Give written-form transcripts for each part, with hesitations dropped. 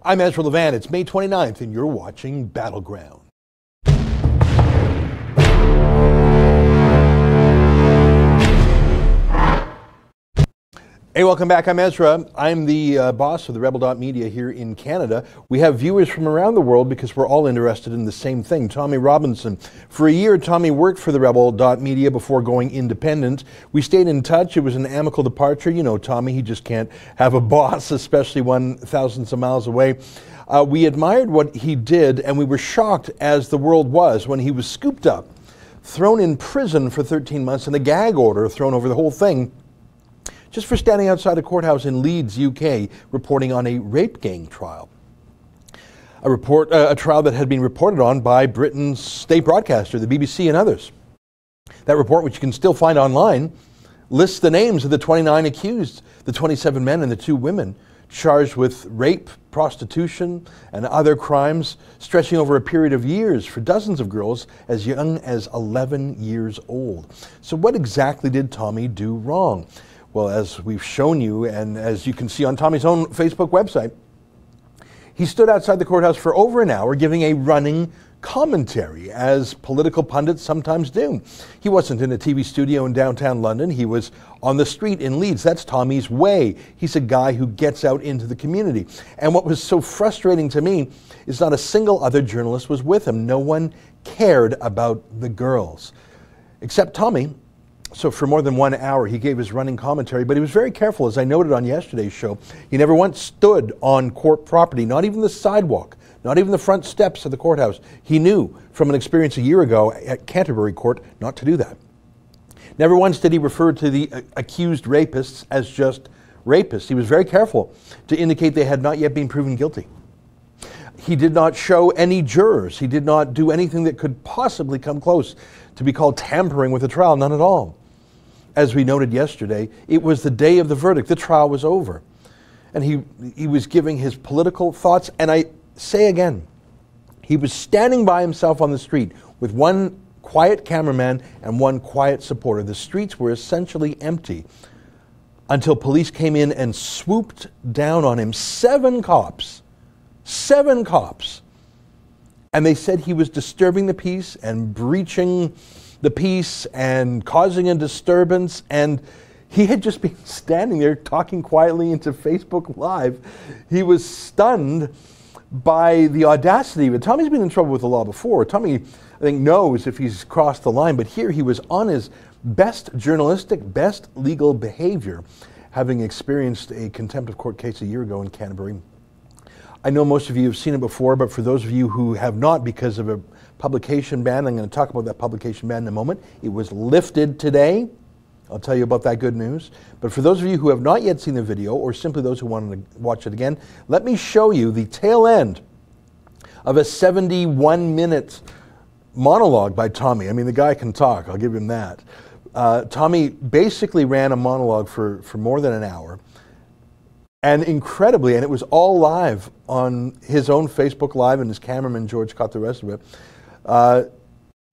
I'm Ezra Levan. It's May 29th, and you're watching Battleground. Hey, welcome back. I'm Ezra. I'm the boss of the Rebel.media here in Canada. We have viewers from around the world because we're all interested in the same thing. Tommy Robinson. For a year, Tommy worked for the Rebel.media before going independent. We stayed in touch. It was an amicable departure. You know Tommy, he just can't have a boss, especially one thousands of miles away. We admired what he did, and we were shocked, as the world was, when he was scooped up, thrown in prison for 13 months, and a gag order thrown over the whole thing, just for standing outside a courthouse in Leeds, UK, reporting on a rape gang trial. A trial that had been reported on by Britain's state broadcaster, the BBC, and others. That report, which you can still find online, lists the names of the 29 accused, the 27 men and the 2 women, charged with rape, prostitution, and other crimes stretching over a period of years for dozens of girls as young as 11 years old. So what exactly did Tommy do wrong? Well, as we've shown you, and as you can see on Tommy's own Facebook website, he stood outside the courthouse for over an hour giving a running commentary, as political pundits sometimes do. He wasn't in a TV studio in downtown London. He was on the street in Leeds. That's Tommy's way. He's a guy who gets out into the community. And what was so frustrating to me is not a single other journalist was with him. No one cared about the girls, except Tommy. So for more than 1 hour, he gave his running commentary, but he was very careful. As I noted on yesterday's show, he never once stood on court property, not even the sidewalk, not even the front steps of the courthouse. He knew from an experience a year ago at Canterbury Court not to do that. Never once did he refer to the accused rapists as just rapists. He was very careful to indicate they had not yet been proven guilty. He did not show any jurors. He did not do anything that could possibly come close to be called tampering with the trial, none at all. As we noted yesterday, it was the day of the verdict. The trial was over. And he was giving his political thoughts. And I say again, he was standing by himself on the street with one quiet cameraman and one quiet supporter. The streets were essentially empty until police came in and swooped down on him. 7 cops. 7 cops. And they said he was disturbing the peace and breaching the peace and causing a disturbance, and he had just been standing there talking quietly into Facebook Live. He was stunned by the audacity of it. Tommy's been in trouble with the law before. Tommy, I think, knows if he's crossed the line, but here he was on his best journalistic, best legal behavior, having experienced a contempt of court case a year ago in Canterbury. I know most of you have seen it before, but for those of you who have not, because of a publication ban, I'm going to talk about that publication ban in a moment. It was lifted today. I'll tell you about that good news. But for those of you who have not yet seen the video, or simply those who want to watch it again, let me show you the tail end of a 71-minute monologue by Tommy. I mean, the guy can talk, I'll give him that. Tommy basically ran a monologue for more than an hour. And incredibly, and it was all live on his own Facebook Live, and his cameraman George caught the rest of it.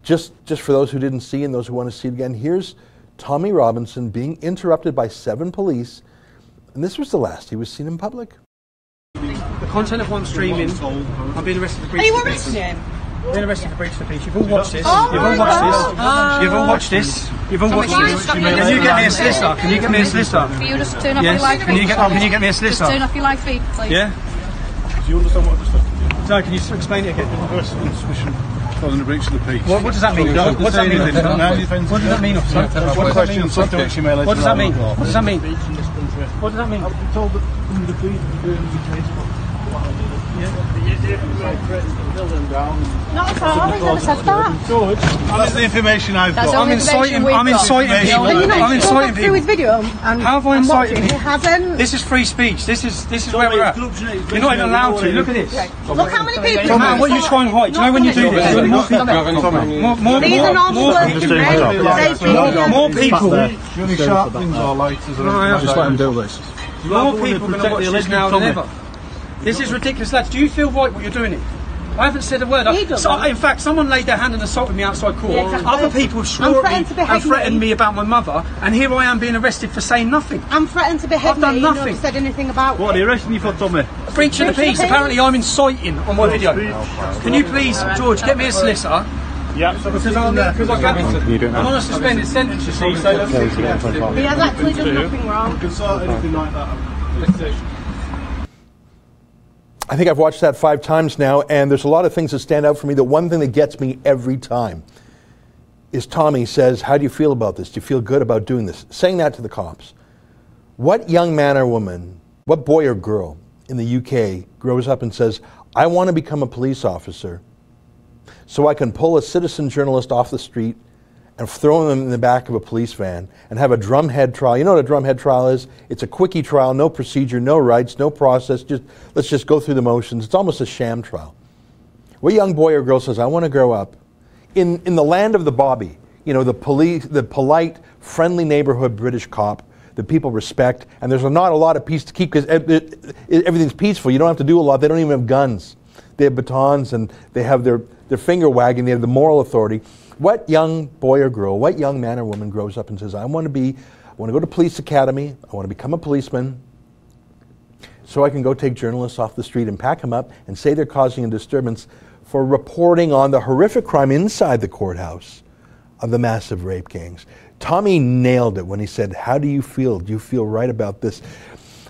Just for those who didn't see and those who want to see it again, here's Tommy Robinson being interrupted by 7 police, and this was the last he was seen in public. The content of what I'm streaming, I'm being arrested for breach. Are you arresting him? Being arrested for breach of the peace. You've all watched this. You've all watched this. You've all watched this. You've all watched this. Can you get me a solicitor? Can you get me a solicitor? Can you just turn off your live feed? Can you get me a solicitor? Just turn off your live feed, please. Yeah? Do you understand what the No, can you explain it again? arrest and suspicion causing a breach of the peace? What does that mean? What does that mean? What does that mean, officer? What does that mean? What does that mean? What does that mean? What does that mean? I'm told that the police Not at all, he's never said that. That's the information I've got. I'm inciting people. I'm inciting people. His video How have I incited people? He hasn't. This is free speech. This is where we're at. You're not even allowed to. Look at this. Look how many people. Man, what are you trying to hide? Do you know when you do this? More people. Do you any sharp things or lighters? Just let him do this. More people are going to watch this now than ever. This is ridiculous, lads. Do you feel right what you're doing here? I haven't said a word. In fact, someone laid their hand and assaulted me outside court. Yeah, exactly. Other people swore at me and threatened me about my mother, and here I am being arrested for saying nothing. I'm threatened to behead I've done me. nothing. You've not said anything about What are they arresting you for, Tommy? breach of the peace. Apparently I'm inciting on my video. Can you please, George, get me a solicitor? Yeah. Because I'm on a suspended sentence, you see, so... He has actually done nothing wrong. You can sort anything like that. I think I've watched that 5 times now, and there's a lot of things that stand out for me. The one thing that gets me every time is Tommy says, how do you feel about this? Do you feel good about doing this? Saying that to the cops. What young man or woman, what boy or girl in the UK grows up and says, I want to become a police officer so I can pull a citizen journalist off the street and throw them in the back of a police van and have a drumhead trial. You know what a drumhead trial is? It's a quickie trial, no procedure, no rights, no process. Let's just go through the motions. It's almost a sham trial. What young boy or girl says, I want to grow up in the land of the Bobby, you know, the polite, friendly neighborhood British cop that people respect, and there's not a lot of peace to keep because everything's peaceful. You don't have to do a lot. They don't even have guns. They have batons and they have their finger wagging. They have the moral authority. What young boy or girl, what young man or woman grows up and says, I want to go to police academy, I want to become a policeman, so I can go take journalists off the street and pack them up and say they're causing a disturbance for reporting on the horrific crime inside the courthouse of the massive rape gangs. Tommy nailed it when he said, how do you feel? Do you feel right about this?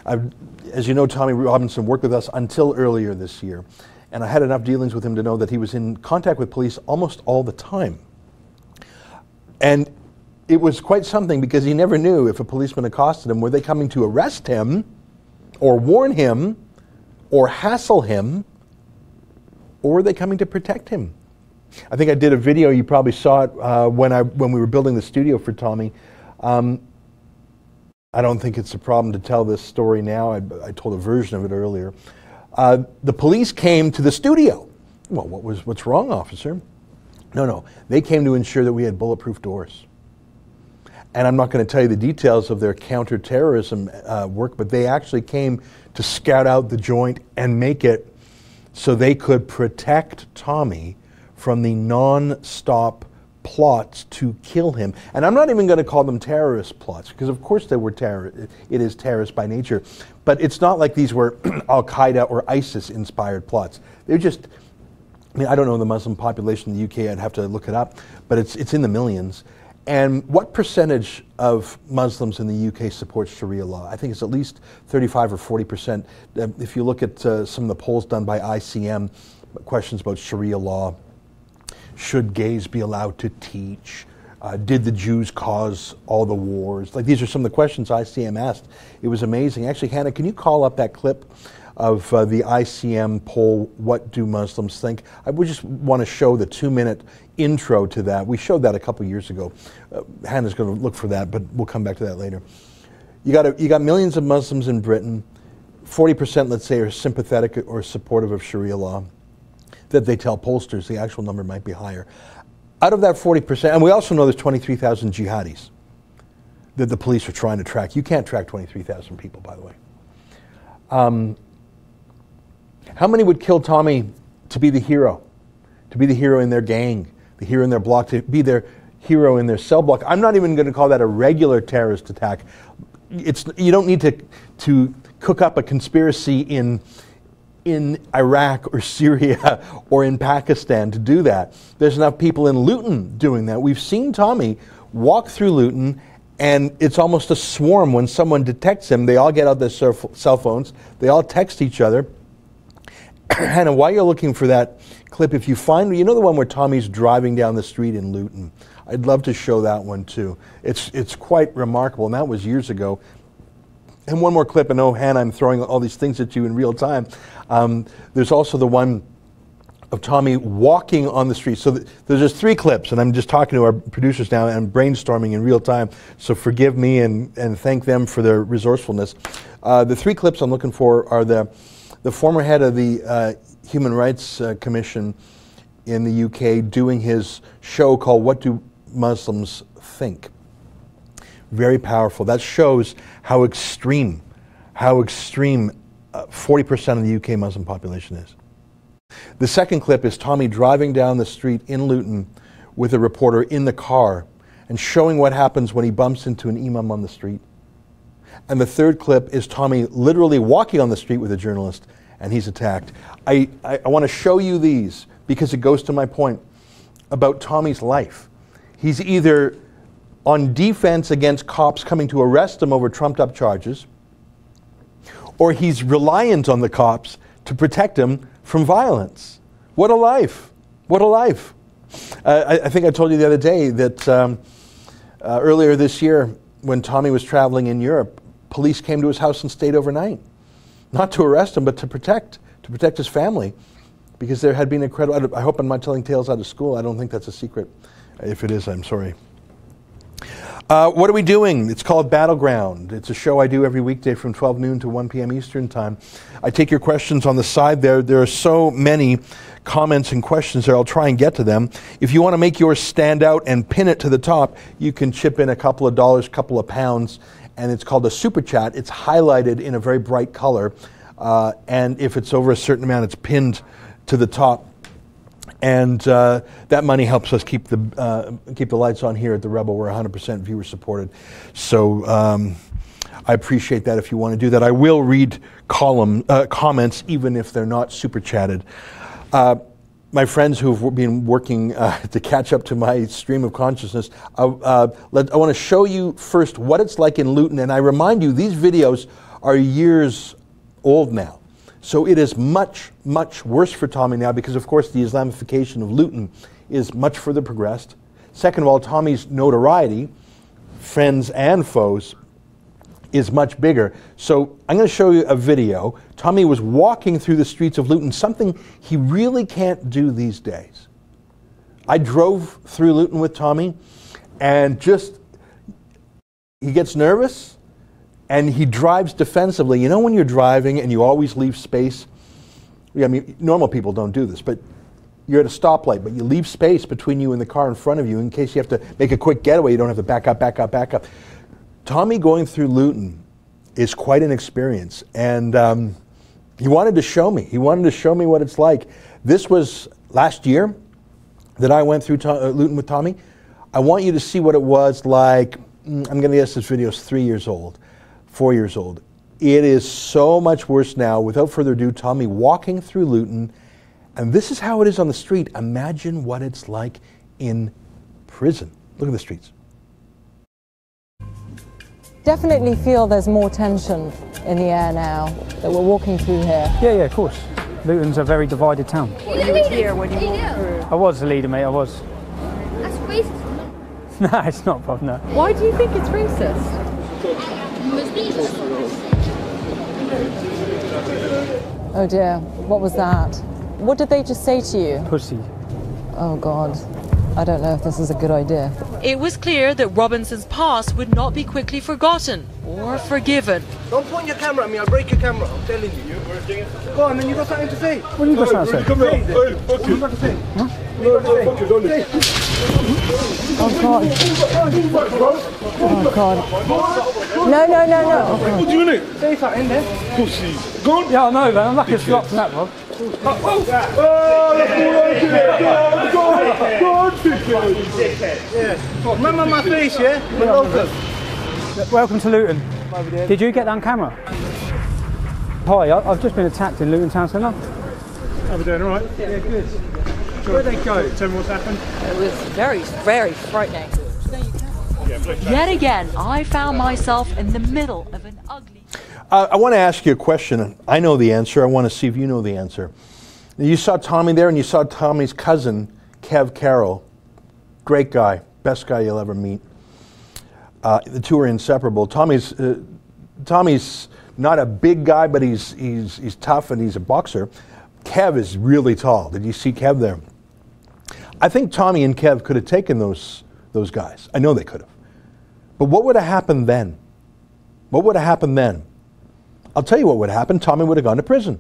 As you know, Tommy Robinson worked with us until earlier this year, and I had enough dealings with him to know that he was in contact with police almost all the time. And it was quite something because he never knew if a policeman accosted him, were they coming to arrest him or warn him or hassle him, or were they coming to protect him? I think I did a video, you probably saw it when we were building the studio for Tommy. I don't think it's a problem to tell this story now. I told a version of it earlier. The police came to the studio. Well, what's wrong, officer? No, they came to ensure that we had bulletproof doors. And I'm not going to tell you the details of their counterterrorism work, but they actually came to scout out the joint and make it so they could protect Tommy from the non-stop plots to kill him. And I'm not even going to call them terrorist plots, because of course they were it is terrorist by nature. But it's not like these were Al-Qaeda or ISIS-inspired plots. They're just, I mean, I don't know the Muslim population in the UK, I'd have to look it up, but it's in the millions. And what percentage of Muslims in the UK supports Sharia law? I think it's at least 35 or 40%. If you look at some of the polls done by ICM, questions about Sharia law, should gays be allowed to teach? Did the Jews cause all the wars? Like, these are some of the questions ICM asked. It was amazing. Actually, Hannah, can you call up that clip of the ICM poll, What Do Muslims Think? I would just want to show the 2-minute intro to that. We showed that a couple years ago. Hannah's going to look for that, but we'll come back to that later. You got millions of Muslims in Britain. 40%, let's say, are sympathetic or supportive of Sharia law. That they tell pollsters, the actual number might be higher. Out of that 40%, and we also know there's 23,000 jihadis that the police are trying to track. You can't track 23,000 people, by the way. How many would kill Tommy to be the hero? To be the hero in their gang, the hero in their block, to be their hero in their cell block? I'm not even going to call that a regular terrorist attack. You don't need to cook up a conspiracy in Iraq or Syria or in Pakistan to do that. There's enough people in Luton doing that. We've seen Tommy walk through Luton, and it's almost a swarm. When someone detects him, they all get out their cell phones, they all text each other. Hannah, while you're looking for that clip, if you find, you know the one where Tommy's driving down the street in Luton? I'd love to show that one too. It's quite remarkable, and that was years ago. And one more clip, I know, Hannah, I'm throwing all these things at you in real time. There's also the one of Tommy walking on the street. So there's just 3 clips, and I'm just talking to our producers now and brainstorming in real time, so forgive me and thank them for their resourcefulness. The 3 clips I'm looking for are the former head of the Human Rights Commission in the UK doing his show called What Do Muslims Think? Very powerful. That shows how extreme 40% of the UK Muslim population is. The second clip is Tommy driving down the street in Luton with a reporter in the car and showing what happens when he bumps into an imam on the street. And the third clip is Tommy literally walking on the street with a journalist and he's attacked. I want to show you these because it goes to my point about Tommy's life. He's either on defense against cops coming to arrest him over trumped up charges, or he's reliant on the cops to protect him from violence. What a life. What a life. I think I told you the other day that earlier this year, when Tommy was traveling in Europe, police came to his house and stayed overnight. Not to arrest him, but to protect his family. Because there had been incredible, I hope I'm not telling tales out of school. I don't think that's a secret. If it is, I'm sorry. What are we doing? It's called Battleground. It's a show I do every weekday from 12 noon to 1 p.m. Eastern Time. I take your questions on the side there. There are so many comments and questions there. I'll try and get to them. If you want to make yours stand out and pin it to the top, you can chip in a couple of dollars, couple of pounds, and it's called a super chat. It's highlighted in a very bright color, and if it's over a certain amount, it's pinned to the top. And that money helps us keep the lights on here at the Rebel. We're 100% viewer supported. So I appreciate that if you want to do that. I will read comments even if they're not super chatted. My friends who've been working to catch up to my stream of consciousness, I want to show you first what it's like in Luton. And I remind you, these videos are years old now. So it is much, much worse for Tommy now because, of course, the Islamification of Luton is much further progressed. Second of all, Tommy's notoriety, friends and foes, is much bigger. So I'm going to show you a video. Tommy was walking through the streets of Luton, something he really can't do these days. I drove through Luton with Tommy, and he gets nervous, and he drives defensively. You know when you're driving and you always leave space? I mean, normal people don't do this, but you're at a stoplight, but you leave space between you and the car in front of you in case you have to make a quick getaway. You don't have to back up, back up, back up. Tommy going through Luton is quite an experience, and he wanted to show me. He wanted to show me what it's like. This was last year that I went through Luton with Tommy. I want you to see what it was like. I'm going to guess this video is 3 years old. 4 years old. It is so much worse now. Without further ado, Tommy walking through Luton, and this is how it is on the street. Imagine what it's like in prison. Look at the streets. Definitely feel there's more tension in the air now that we're walking through here. Yeah, of course. Luton's a very divided town. You were here when you walked through. I was the leader, mate, I was. That's racist. No, it's not, Bob, no. Why do you think it's racist? Oh dear, what was that? What did they just say to you? Pussy. Oh God, I don't know if this is a good idea. It was clear that Robinson's past would not be quickly forgotten or forgiven. Don't point your camera at me, I'll break your camera, I'm telling you. Go on, then you got something to say. What have you got something to say? Come here, hey, fuck you. What you got to say? Oh God. Oh God. No. What do you mean? Say something then. Pussy. Go on. Yeah, I know, man. I'm lucky to stop from that, Bob. Oh, that's all I did. Go on, dickhead. Yeah. Remember my face, yeah? Welcome to Luton. Did you get that on camera? Hi, I've just been attacked in Luton Town Centre. How are we doing, all right? Yeah, good. Where'd they go? Tell me what's happened. It was very, very frightening. Yet again, I found myself in the middle of an ugly... I want to ask you a question. I know the answer. I want to see if you know the answer. You saw Tommy there, and you saw Tommy's cousin, Kev Carroll. Great guy. Best guy you'll ever meet. The two are inseparable. Tommy's not a big guy, but he's tough, and he's a boxer. Kev is really tall. Did you see Kev there? I think Tommy and Kev could have taken those guys. I know they could have. But what would have happened then? What would have happened then? I'll tell you what would have happened. Tommy would have gone to prison.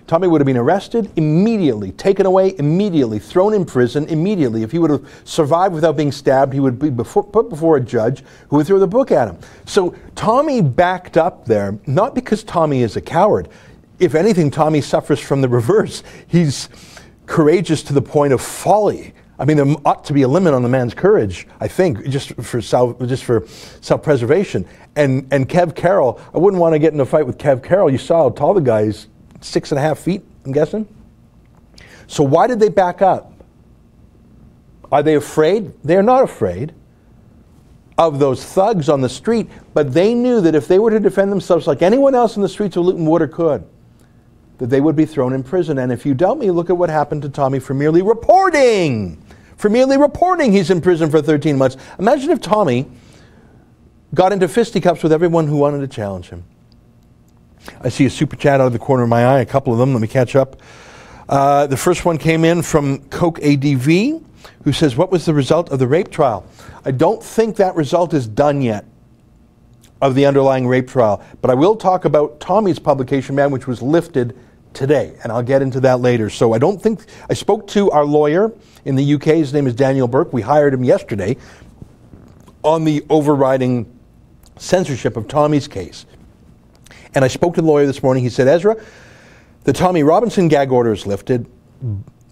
Tommy would have been arrested immediately, taken away immediately, thrown in prison immediately. If he would have survived without being stabbed, he would be put before a judge who would throw the book at him. So Tommy backed up there, not because Tommy is a coward. If anything, Tommy suffers from the reverse. He's courageous to the point of folly. I mean, there ought to be a limit on the man's courage, I think, just for self-preservation. And Kev Carroll, I wouldn't want to get in a fight with Kev Carroll. You saw how tall the guy is. 6.5 feet, I'm guessing. So why did they back up? Are they afraid? They're not afraid of those thugs on the street, but they knew that if they were to defend themselves like anyone else in the streets of Luton Wood or could, that they would be thrown in prison. And if you doubt me, look at what happened to Tommy for merely reporting. For merely reporting, he's in prison for 13 months. Imagine if Tommy got into fisticuffs with everyone who wanted to challenge him. I see a super chat out of the corner of my eye, a couple of them. Let me catch up. The first one came in from Coke ADV, who says, what was the result of the rape trial? I don't think that result is done yet of the underlying rape trial, but I will talk about Tommy's publication ban, which was lifted today, and I'll get into that later. So I don't think, I spoke to our lawyer in the UK, his name is Daniel Burke. We hired him yesterday on the overriding censorship of Tommy's case. And I spoke to the lawyer this morning. He said, Ezra, the Tommy Robinson gag order is lifted,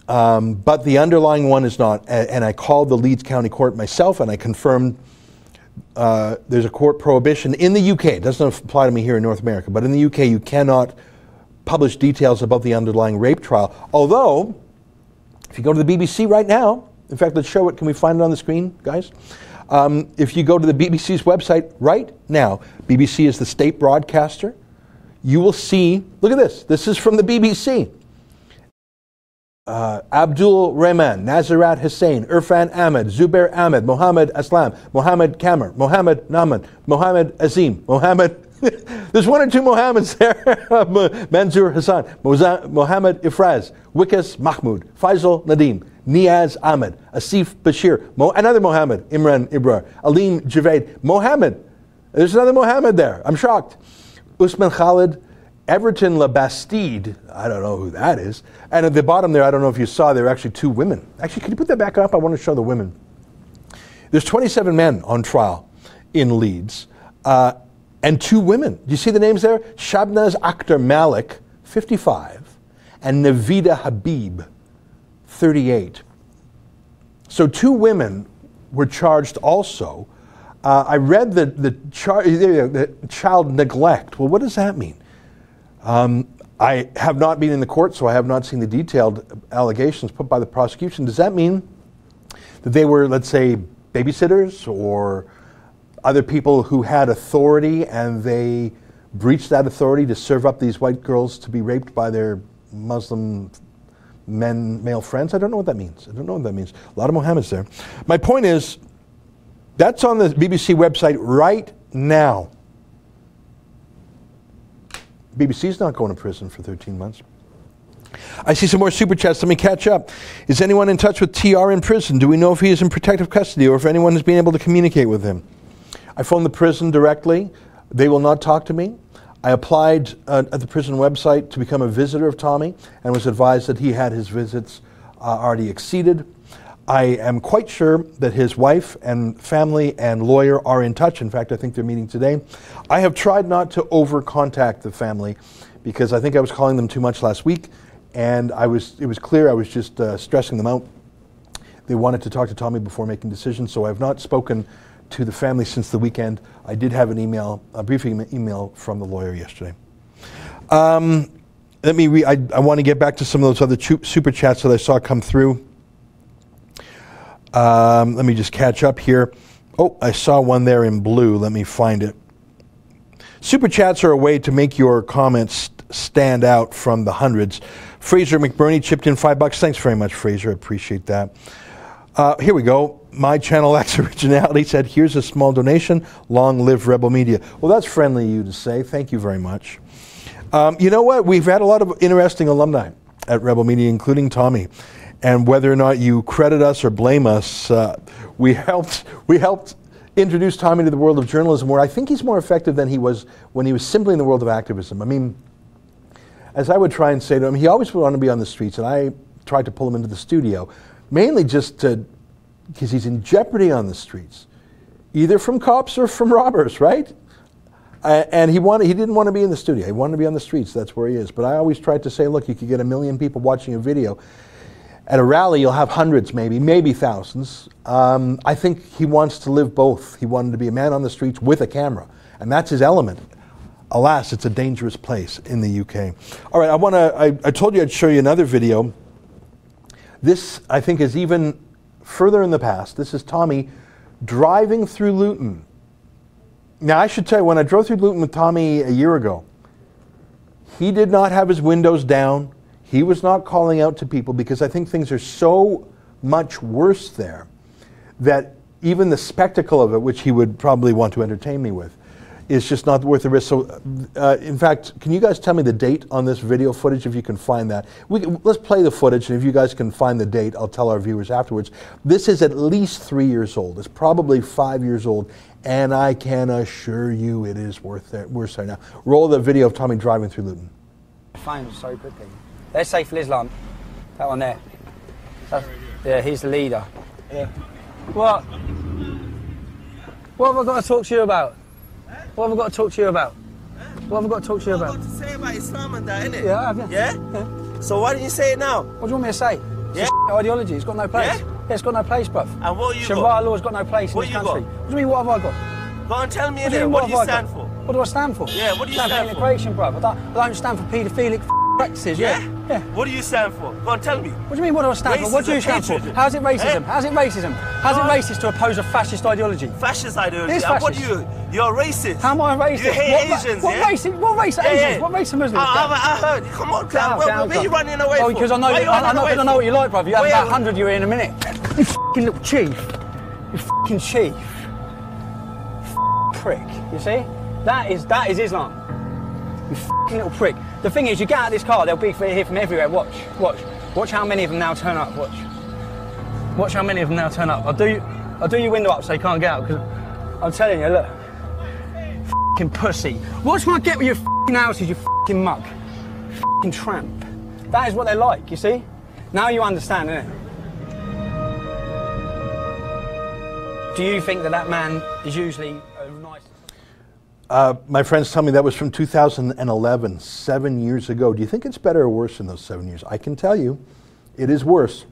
but the underlying one is not. And I called the Leeds County Court myself, and I confirmed there's a court prohibition in the UK. It doesn't apply to me here in North America, but in the UK you cannot publish details about the underlying rape trial. Although, if you go to the BBC right now, in fact, let's show it. Can we find it on the screen, guys? If you go to the BBC's website right now, BBC is the state broadcaster, you will see, look at this. This is from the BBC. Abdul Rahman, Nazarat Hussain, Irfan Ahmed, Zubair Ahmed, Mohammed Aslam, Mohammed Kamar, Mohammed Naman, Mohammed Azim, Mohammed, there's one or two Mohammeds there, Manzoor Hassan, Mohammed Ifraz, Wikas Mahmoud, Faisal Nadim, Niaz Ahmed, Asif Bashir, another Mohammed, Imran Ibrar, Alim Javed, Mohammed, there's another Mohammed there, I'm shocked, Usman Khalid, Everton Labastide, I don't know who that is. And at the bottom there, I don't know if you saw, there are actually two women. Actually, can you put that back up? I want to show the women. There's 27 men on trial in Leeds, and two women. Do you see the names there? Shabnaz Akhtar Malik, 55, and Navida Habib, 38. So two women were charged also. I read the child neglect. Well, what does that mean? I have not been in the court, so I have not seen the detailed allegations put by the prosecution. Does that mean that they were, let's say, babysitters or other people who had authority and they breached that authority to serve up these white girls to be raped by their Muslim male friends? I don't know what that means. I don't know what that means. A lot of Mohammeds there. My point is, that's on the BBC website right now. BBC's not going to prison for 13 months. I see some more super chats. Let me catch up. Is anyone in touch with TR in prison? Do we know if he is in protective custody or if anyone has been able to communicate with him? I phoned the prison directly. They will not talk to me. I applied at the prison website to become a visitor of Tommy and was advised that he had his visits already exceeded. I am quite sure that his wife and family and lawyer are in touch. In fact, I think they're meeting today. I have tried not to over-contact the family because I think I was calling them too much last week, and it was clear I was just stressing them out. They wanted to talk to Tommy before making decisions, so I have not spoken to the family since the weekend. I did have an email, a brief email from the lawyer yesterday. I want to get back to some of those other super chats that I saw come through. Let me just catch up here. Oh, I saw one there in blue. Let me find it. Super chats are a way to make your comments stand out from the hundreds. Fraser McBurney chipped in $5. Thanks very much, Fraser. I appreciate that. Here we go. My Channel X Originality said, here's a small donation. Long live Rebel Media. Well, that's friendly of you to say. Thank you very much. You know what? We've had a lot of interesting alumni at Rebel Media, including Tommy. And whether or not you credit us or blame us, we helped introduce Tommy to the world of journalism, where I think he's more effective than he was when he was simply in the world of activism. I mean, as I would try and say to him, he always would want to be on the streets, and I tried to pull him into the studio, mainly just because he's in jeopardy on the streets, either from cops or from robbers, right? And he didn't want to be in the studio. He wanted to be on the streets. That's where he is. But I always tried to say, look, you could get 1 million people watching a video. At a rally, you'll have hundreds, maybe thousands. I think he wants to live both. He wanted to be a man on the streets with a camera, and that's his element. alas, it's a dangerous place in the UK. All right, I told you I'd show you another video. This, I think, is even further in the past. This is Tommy driving through Luton. Now, I should tell you, when I drove through Luton with Tommy a year ago, he did not have his windows down. He was not calling out to people, because I think things are so much worse there that even the spectacle of it, which he would probably want to entertain me with, is just not worth the risk. So, in fact, can you guys tell me the date on this video footage, if you can find that? Let's play the footage, and if you guys can find the date, I'll tell our viewers afterwards. This is at least 3 years old. It's probably 5 years old, and I can assure you it is worse there now. Roll the video of Tommy driving through Luton. Fine, so quickly. There's Saif al-Islam. That one there. Yeah, he's the leader. Yeah. What? What have I got to talk to you about? What have I got to talk to you about? What have I got to talk to you about? What have you got to say about Islam and that, innit? Yeah, I have, yeah. Yeah? So why didn't you say it now? What do you want me to say? Yeah? It's ideology, it's got no place. Yeah? Yeah, it's got no place, bruv. And what you Sharia got? law's got no place in this country. What do you mean, what have I got? Go and tell me, What do you innit? mean, What do you have I stand got? for? What do I stand for? Yeah, what do you stand for? Integration, bruv. I don't stand for paedophilic practices, yeah? Yeah? What do you stand for? Go and tell me. What do you mean, what do I stand for? What do you stand for? Racism, How's it racism? Eh? How's it racism? How's it racist to oppose a fascist ideology? Fascist ideology. It is And what fascist. do you? You're racist. How am I racist? You hate Asians, what yeah? race? What race are Yeah, Asians? yeah. What race are Muslims? I heard. Come on, Down, where are you running away oh, from? because I know, Why you running away I know what you like, brother. You have Where- about 100 you in a minute. You fucking little chief. You fucking chief. Prick. You see? That is Islam. You fucking little prick. The thing is, you get out of this car, they'll be here from everywhere. Watch how many of them now turn up. Watch how many of them now turn up. I'll do your window up so you can't get out, because I'm telling you, look. Fucking pussy. Watch when I get with your fucking houses, you fucking muck. Fucking tramp. That is what they're like, you see? Now you understand, innit? Do you think that man is usually a nice... My friends tell me that was from 2011, 7 years ago. Do you think it's better or worse in those 7 years? I can tell you, it is worse.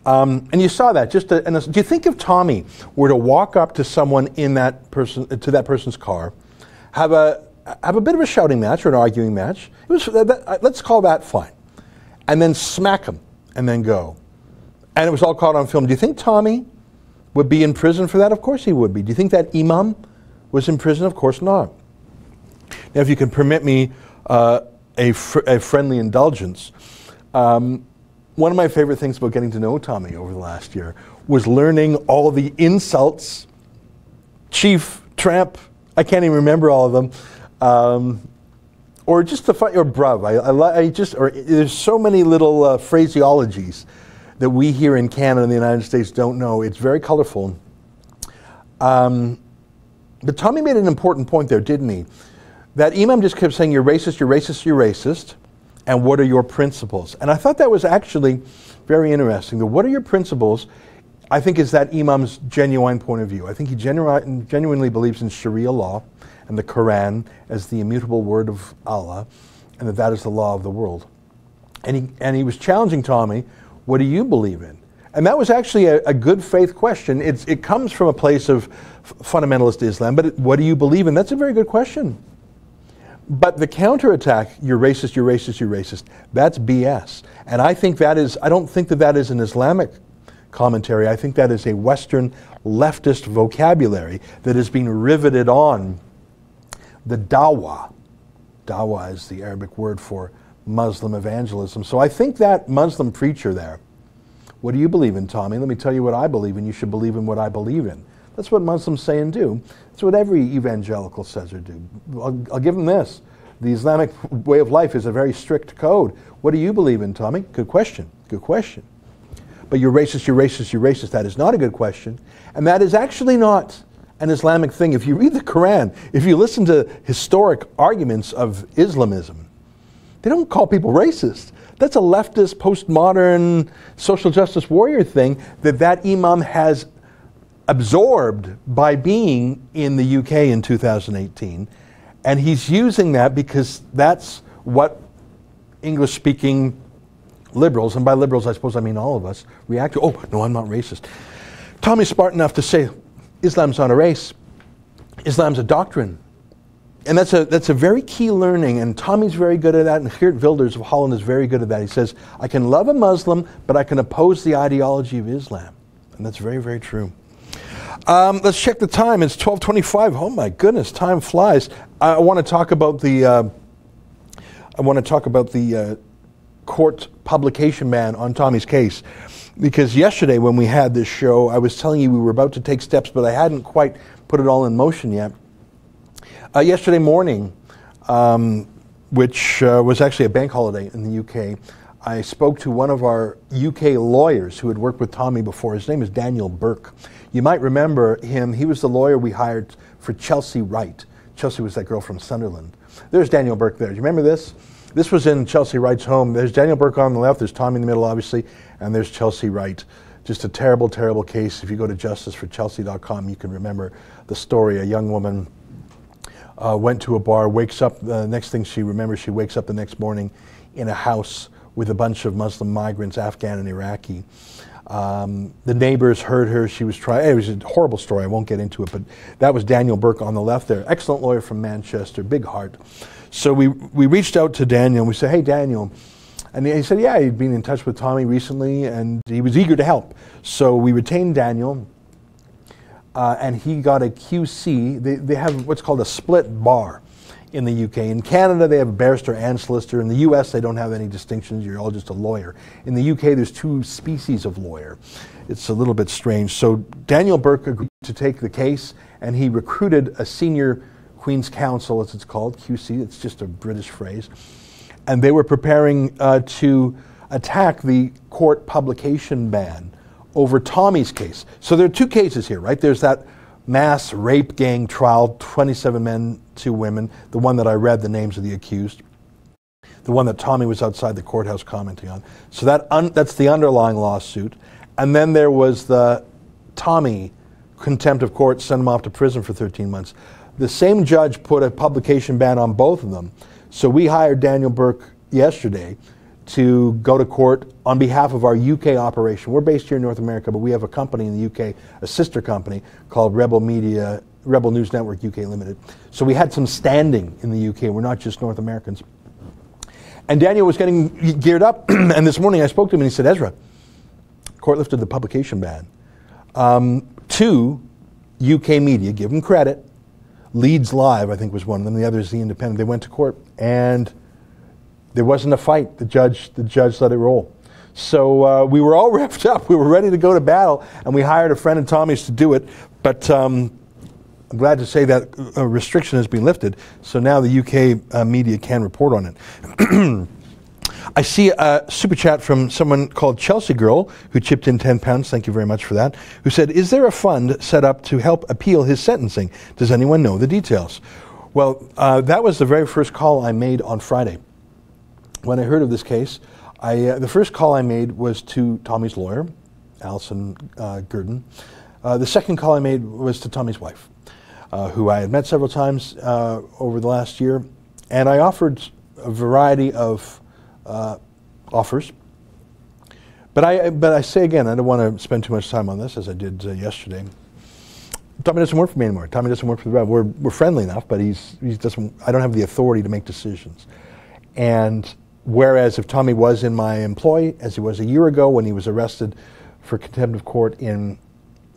And you saw that. Do you think if Tommy were to walk up to someone in that person's car, have a bit of a shouting match or an arguing match? Let's call that fine, and then smack him and then go, and it was all caught on film. Do you think Tommy would be in prison for that? Of course he would be. Do you think that imam was in prison? Of course not. Now, if you can permit me a friendly indulgence, one of my favorite things about getting to know Tommy over the last year was learning all the insults, chief, tramp, I can't even remember all of them, or just the or bruv. There's so many little phraseologies that we here in Canada and the United States don't know. It's very colorful. But Tommy made an important point there, didn't he? That imam just kept saying, you're racist, you're racist, you're racist, and what are your principles? And I thought that was actually very interesting. The what are your principles, I think, is that imam's genuine point of view. I think he genuinely believes in Sharia law and the Quran as the immutable word of Allah, and that is the law of the world. And he was challenging Tommy, what do you believe in? And that was actually a good faith question. It comes from a place of fundamentalist Islam, but what do you believe in? That's a very good question. But the counterattack, you're racist, you're racist, you're racist, that's BS. And I think I don't think that is an Islamic commentary. I think that is a Western leftist vocabulary that is being riveted on the dawah. Dawah is the Arabic word for Muslim evangelism. So I think that Muslim preacher there, what do you believe in, Tommy? Let me tell you what I believe in. You should believe in what I believe in. That's what Muslims say and do. That's what every evangelical says or do. I'll give them this. The Islamic way of life is a very strict code. What do you believe in, Tommy? Good question. Good question. But you're racist, you're racist, you're racist. That is not a good question. And that is actually not an Islamic thing. If you read the Quran, if you listen to historic arguments of Islamism, they don't call people racist. That's a leftist, postmodern, social justice warrior thing that imam has absorbed by being in the UK in 2018. And he's using that because that's what English-speaking liberals, and by liberals I suppose I mean all of us, react to. Oh, no, I'm not racist. Tommy's smart enough to say, Islam's not a race. Islam's a doctrine. And that's a very key learning, and Tommy's very good at that, and Geert Wilders of Holland is very good at that. He says, I can love a Muslim, but I can oppose the ideology of Islam. And that's very, very true. Let's check the time. It's 12:25. Oh my goodness, time flies. I want to talk about the court publication ban on Tommy's case, because yesterday when we had this show, I was telling you we were about to take steps, but I hadn't quite put it all in motion yet. Yesterday morning, which was actually a bank holiday in the UK, I spoke to one of our UK lawyers who had worked with Tommy before. His name is Daniel Burke. You might remember him. He was the lawyer we hired for Chelsea Wright. Chelsea was that girl from Sunderland. There's Daniel Burke there. Do you remember this? This was in Chelsea Wright's home. There's Daniel Burke on the left. There's Tommy in the middle, obviously, and there's Chelsea Wright. Just a terrible, terrible case. If you go to justiceforchelsea.com, you can remember the story. A young woman went to a bar, wakes up, the next thing she remembers, she wakes up the next morning in a house with a bunch of Muslim migrants, Afghan and Iraqi. The neighbors heard her. She was trying. It was a horrible story. I won't get into it, but that was Daniel Burke on the left there. Excellent lawyer from Manchester, big heart. So we reached out to Daniel and we said, hey, Daniel. And he said, yeah, he'd been in touch with Tommy recently and he was eager to help. So we retained Daniel and he got a QC. They have what's called a split bar in the UK. In Canada, they have a barrister and solicitor. In the US, they don't have any distinctions. You're all just a lawyer. In the UK, there's two species of lawyer. It's a little bit strange. So Daniel Burke agreed to take the case, and he recruited a senior Queen's Counsel, as it's called, QC. It's just a British phrase. And they were preparing to attack the court publication ban over Tommy's case. So there are two cases here, right? There's that mass rape gang trial, 27 men, 2 women, the one that I read the names of the accused, the one that Tommy was outside the courthouse commenting on. So that's the underlying lawsuit. And then there was the Tommy contempt of court, send him off to prison for 13 months. The same judge put a publication ban on both of them. So we hired Daniel Burke yesterday to go to court on behalf of our UK operation. We're based here in North America, but we have a company in the UK, a sister company called Rebel News Network UK Limited. So we had some standing in the UK. We're not just North Americans. And Daniel was getting geared up, and this morning I spoke to him and he said, Ezra, court lifted the publication ban. 2 UK media, give them credit, Leeds Live, I think was one of them, the other is The Independent. They went to court and there wasn't a fight. The judge let it roll. So we were all revved up. We were ready to go to battle, and we hired a friend of Tommy's to do it. But I'm glad to say that a restriction has been lifted, so now the UK media can report on it. I see a super chat from someone called Chelsea Girl, who chipped in £10. Thank you very much for that. Who said, is there a fund set up to help appeal his sentencing? Does anyone know the details? Well, that was the very first call I made on Friday. When I heard of this case, the first call I made was to Tommy's lawyer, Alison Gurdon. The second call I made was to Tommy's wife, who I had met several times over the last year, and I offered a variety of offers. But I say again, I don't want to spend too much time on this, as I did yesterday. Tommy doesn't work for me anymore. Tommy doesn't work for the Rev. We're friendly enough, but he doesn't. I don't have the authority to make decisions. And whereas if Tommy was in my employ, as he was a year ago when he was arrested for contempt of court in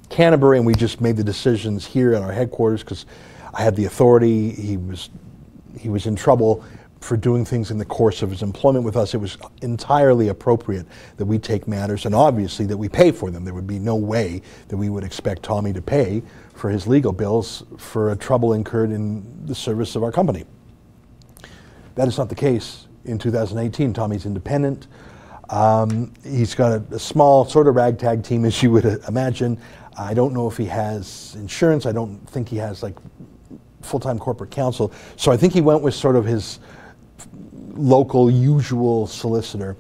Canterbury, and we just made the decisions here at our headquarters because I had the authority. He was in trouble for doing things in the course of his employment with us. It was entirely appropriate that we take matters, and obviously that we pay for them. There would be no way that we would expect Tommy to pay for his legal bills for a trouble incurred in the service of our company. That is not the case. In 2018, Tommy's independent. He's got a small sort of ragtag team, as you would imagine. I don't know if he has insurance. I don't think he has like full-time corporate counsel. So I think he went with sort of his local usual solicitor.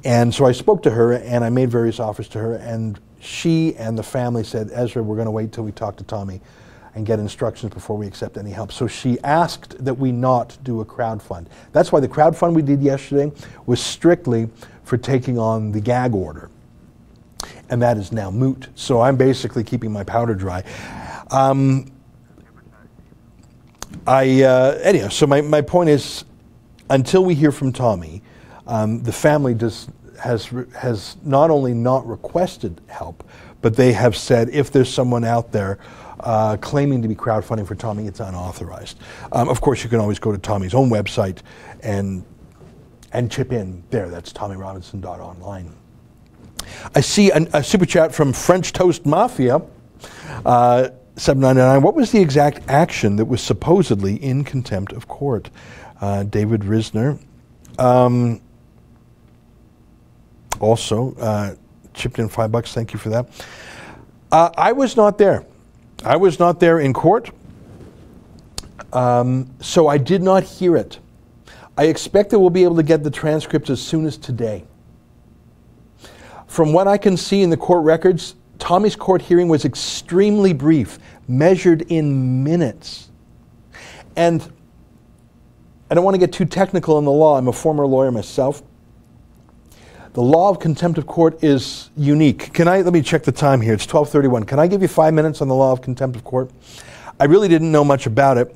And so I spoke to her and I made various offers to her, and she and the family said, Ezra, we're going to wait till we talk to Tommy and get instructions before we accept any help. So she asked that we not do a crowdfund. That's why the crowdfund we did yesterday was strictly for taking on the gag order. And that is now moot. So I'm basically keeping my powder dry. Anyhow, so my point is, until we hear from Tommy, the family has not only not requested help, but they have said if there's someone out there claiming to be crowdfunding for Tommy, it's unauthorized. Of course, you can always go to Tommy's own website and chip in there. That's tommyrobinson.online. I see a super chat from French Toast Mafia, 799. What was the exact action that was supposedly in contempt of court? David Risner also chipped in $5. Thank you for that. I was not there. I was not there in court, so I did not hear it. I expect that we'll be able to get the transcripts as soon as today. From what I can see in the court records, Tommy's court hearing was extremely brief, measured in minutes. And I don't want to get too technical in the law. I'm a former lawyer myself. The law of contempt of court is unique. Let me check the time here. It's 12:31. Can I give you 5 minutes on the law of contempt of court? I really didn't know much about it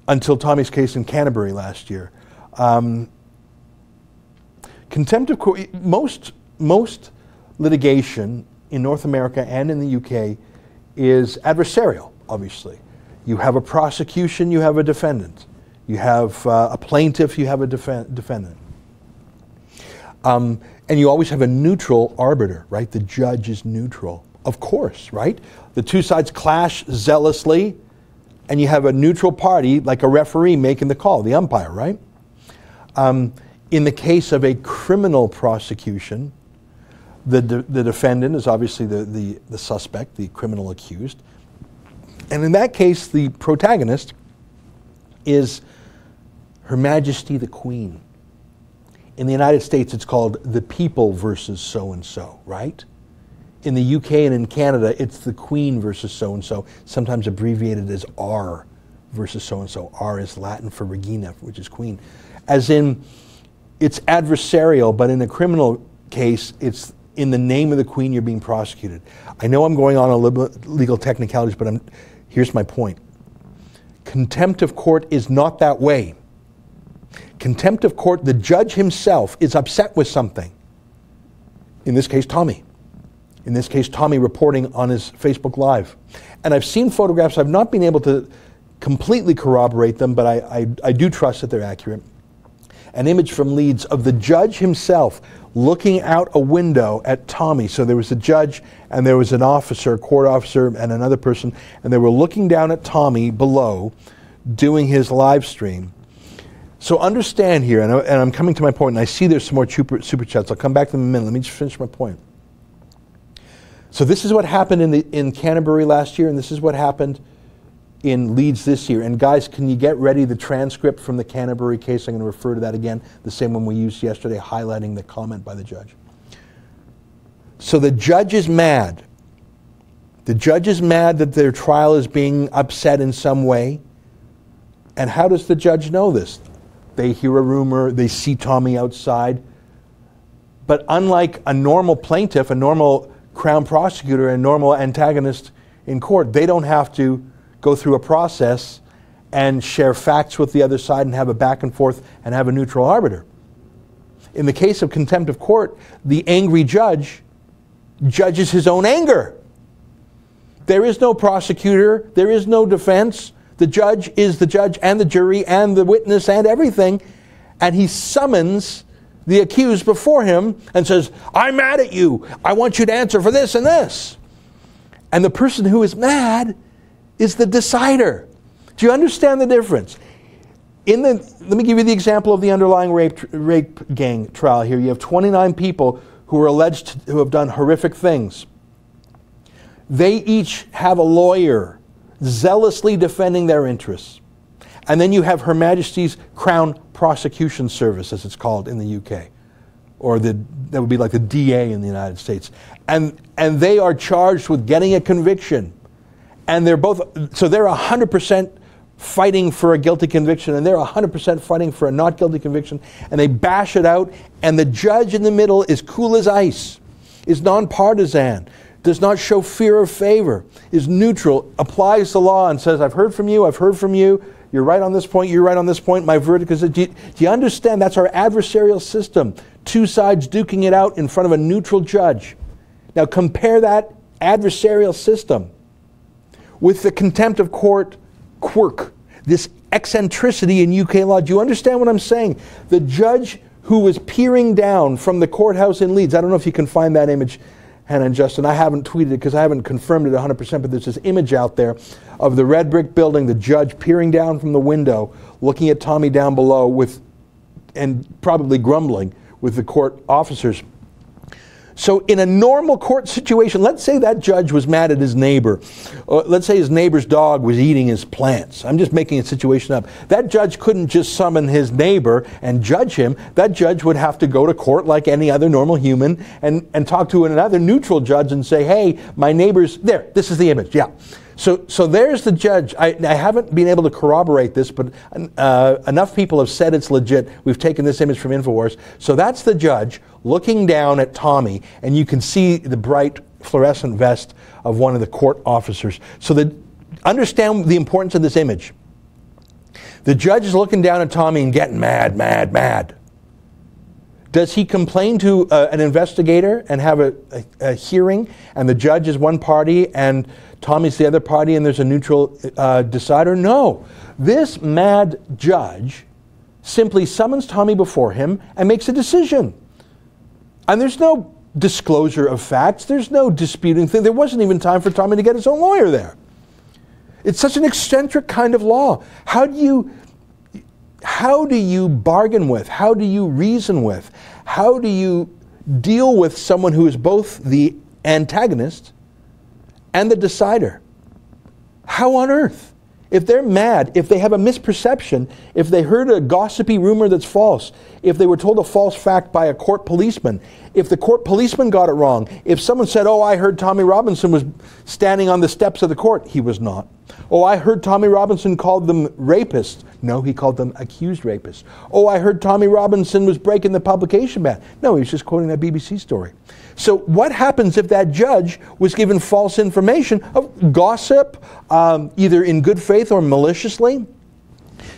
until Tommy's case in Canterbury last year. Contempt of court, most litigation in North America and in the UK is adversarial, obviously. You have a prosecution, you have a defendant. You have a plaintiff, you have a defendant. And you always have a neutral arbiter, right? The judge is neutral, of course, right? The two sides clash zealously, and you have a neutral party, like a referee making the call, the umpire, right? In the case of a criminal prosecution, the defendant is obviously the suspect, the criminal accused. And in that case, the protagonist is Her Majesty the Queen. In the United States, it's called the people versus so-and-so, right? In the UK and in Canada, it's the Queen versus so-and-so, sometimes abbreviated as R versus so-and-so. R is Latin for Regina, which is Queen. As in, it's adversarial, but in a criminal case, it's in the name of the Queen you're being prosecuted. I know I'm going on a legal technicalities, but here's my point. Contempt of court is not that way. Contempt of court, the judge himself is upset with something. In this case, Tommy. In this case, Tommy reporting on his Facebook Live. And I've seen photographs. I've not been able to completely corroborate them, but I do trust that they're accurate. An image from Leeds of the judge himself looking out a window at Tommy. So there was a judge and there was an officer, a court officer, and another person, and they were looking down at Tommy below doing his live stream. So understand here, and I'm coming to my point, and I see there's some more super chats. I'll come back to them in a minute. Let me just finish my point. So this is what happened in Canterbury last year, and this is what happened in Leeds this year. And guys, can you get ready the transcript from the Canterbury case? I'm going to refer to that again, the same one we used yesterday, highlighting the comment by the judge. So the judge is mad. The judge is mad that their trial is being upset in some way. And how does the judge know this? They hear a rumor, they see Tommy outside. But unlike a normal plaintiff, a normal Crown prosecutor, a normal antagonist in court, they don't have to go through a process and share facts with the other side and have a back and forth and have a neutral arbiter. In the case of contempt of court, the angry judge judges his own anger. There is no prosecutor, there is no defense. The judge is the judge and the jury and the witness and everything, and he summons the accused before him and says, I'm mad at you. I want you to answer for this and this. And the person who is mad is the decider. Do you understand the difference? Let me give you the example of the underlying rape gang trial here. You have 29 people who are alleged to have done horrific things. They each have a lawyer zealously defending their interests. And then you have Her Majesty's Crown Prosecution Service, as it's called in the UK, or that would be like the DA in the United States. And they are charged with getting a conviction. And they're 100% fighting for a guilty conviction, and they're 100% fighting for a not guilty conviction, and they bash it out, and the judge in the middle is cool as ice, is nonpartisan, does not show fear or favor, is neutral, applies the law and says, I've heard from you, you're right on this point, you're right on this point, my verdict is that, do you understand that's our adversarial system? Two sides duking it out in front of a neutral judge. Now compare that adversarial system with the contempt of court quirk, this eccentricity in UK law. Do you understand what I'm saying? The judge who was peering down from the courthouse in Leeds, I don't know if you can find that image, Hannah and Justin, I haven't tweeted it because I haven't confirmed it 100%, but there's this image out there of the red brick building, the judge peering down from the window, looking at Tommy down below and probably grumbling with the court officers. So in a normal court situation, let's say that judge was mad at his neighbor. Let's say his neighbor's dog was eating his plants. I'm just making a situation up. That judge couldn't just summon his neighbor and judge him. That judge would have to go to court like any other normal human and talk to another neutral judge and say, hey, my neighbor's, there, this is the image, yeah. So there's the judge. I haven't been able to corroborate this, but enough people have said it's legit. We've taken this image from InfoWars. So that's the judge looking down at Tommy, and you can see the bright fluorescent vest of one of the court officers. So understand the importance of this image. The judge is looking down at Tommy and getting mad, mad, mad. Does he complain to an investigator and have a hearing, and the judge is one party and Tommy's the other party and there's a neutral decider? No. This mad judge simply summons Tommy before him and makes a decision. And there's no disclosure of facts. There's no disputing thing. There wasn't even time for Tommy to get his own lawyer there. It's such an eccentric kind of law. How do you bargain with? How do you reason with? How do you deal with someone who is both the antagonist and the decider? How on earth? If they're mad, if they have a misperception, if they heard a gossipy rumor that's false, if they were told a false fact by a court policeman, if the court policeman got it wrong, if someone said, oh, I heard Tommy Robinson was standing on the steps of the court, he was not. Oh, I heard Tommy Robinson called them rapists. No, he called them accused rapists. Oh, I heard Tommy Robinson was breaking the publication ban. No, he was just quoting that BBC story. So what happens if that judge was given false information of gossip, either in good faith or maliciously?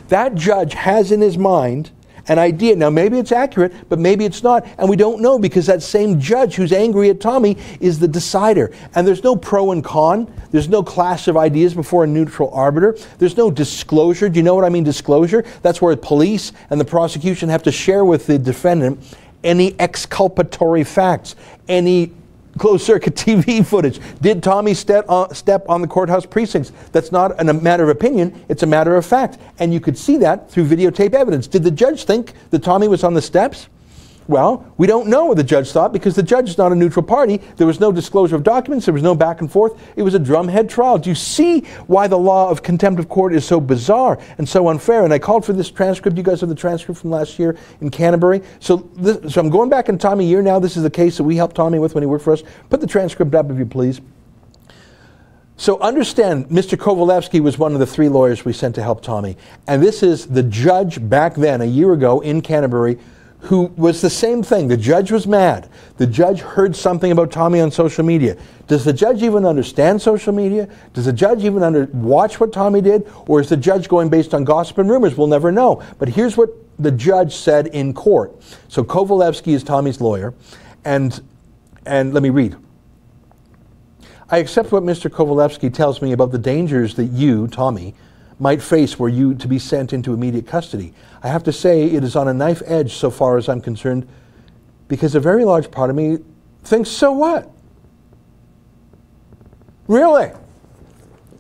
That judge has in his mind an idea. Now, maybe it's accurate, but maybe it's not. And we don't know because that same judge who's angry at Tommy is the decider. And there's no pro and con. There's no clash of ideas before a neutral arbiter. There's no disclosure. Do you know what I mean, disclosure? That's where the police and the prosecution have to share with the defendant any exculpatory facts, any closed-circuit TV footage. Did Tommy step on the courthouse precincts? That's not a matter of opinion, it's a matter of fact. And you could see that through videotape evidence. Did the judge think that Tommy was on the steps? Well, we don't know what the judge thought because the judge is not a neutral party. There was no disclosure of documents. There was no back and forth. It was a drumhead trial. Do you see why the law of contempt of court is so bizarre and so unfair? And I called for this transcript. You guys have the transcript from last year in Canterbury. So I'm going back in Tommy a year now. This is the case that we helped Tommy with when he worked for us. Put the transcript up if you please. So understand, Mr. Kovalevsky was one of the 3 lawyers we sent to help Tommy. And this is the judge back then, a year ago in Canterbury, who was the same thing. The judge was mad. The judge heard something about Tommy on social media. Does the judge even understand social media? Does the judge even watch what Tommy did? Or is the judge going based on gossip and rumors? We'll never know. But here's what the judge said in court. So Kovalevsky is Tommy's lawyer. And let me read. I accept what Mr. Kovalevsky tells me about the dangers that you, Tommy, might face were you to be sent into immediate custody. I have to say it is on a knife edge so far as I'm concerned because a very large part of me thinks, so what? Really?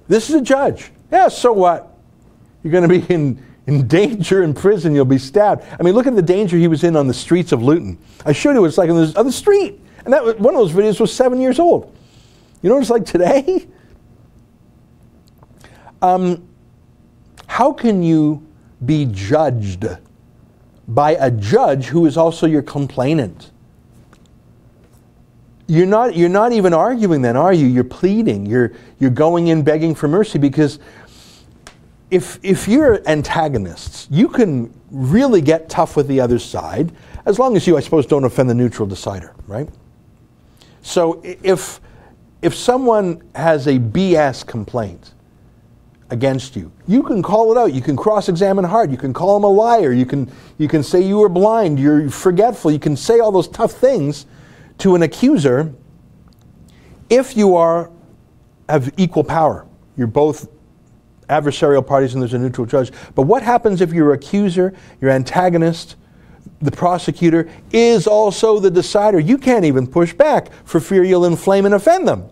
This is a judge. Yeah, so what? You're going to be in danger in prison. You'll be stabbed. I mean, look at the danger he was in on the streets of Luton. I showed you it was like on the street. And one of those videos was 7 years old. You know what it's like today? How can you be judged by a judge who is also your complainant? You're not even arguing then, are you? You're pleading. You're going in begging for mercy because if you're antagonists, you can really get tough with the other side as long as you, I suppose, don't offend the neutral decider, right? So if someone has a BS complaint, against you. You can call it out. You can cross-examine hard. You can call him a liar. You can say you were blind. You're forgetful. You can say all those tough things to an accuser if you have equal power. You're both adversarial parties and there's a neutral judge. But what happens if your accuser, your antagonist, the prosecutor is also the decider? You can't even push back for fear you'll inflame and offend them.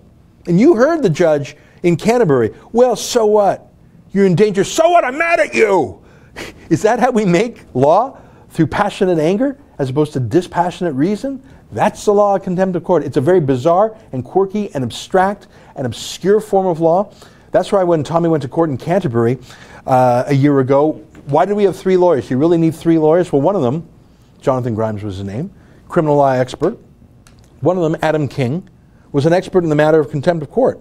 And you heard the judge in Canterbury. Well, so what? You're in danger. So what? I'm mad at you. Is that how we make law? Through passionate anger as opposed to dispassionate reason? That's the law of contempt of court. It's a very bizarre and quirky and abstract and obscure form of law. That's why when Tommy went to court in Canterbury a year ago, why did we have 3 lawyers? You really need 3 lawyers? Well, one of them, Jonathan Grimes was his name, criminal law expert. One of them, Adam King, was an expert in the matter of contempt of court.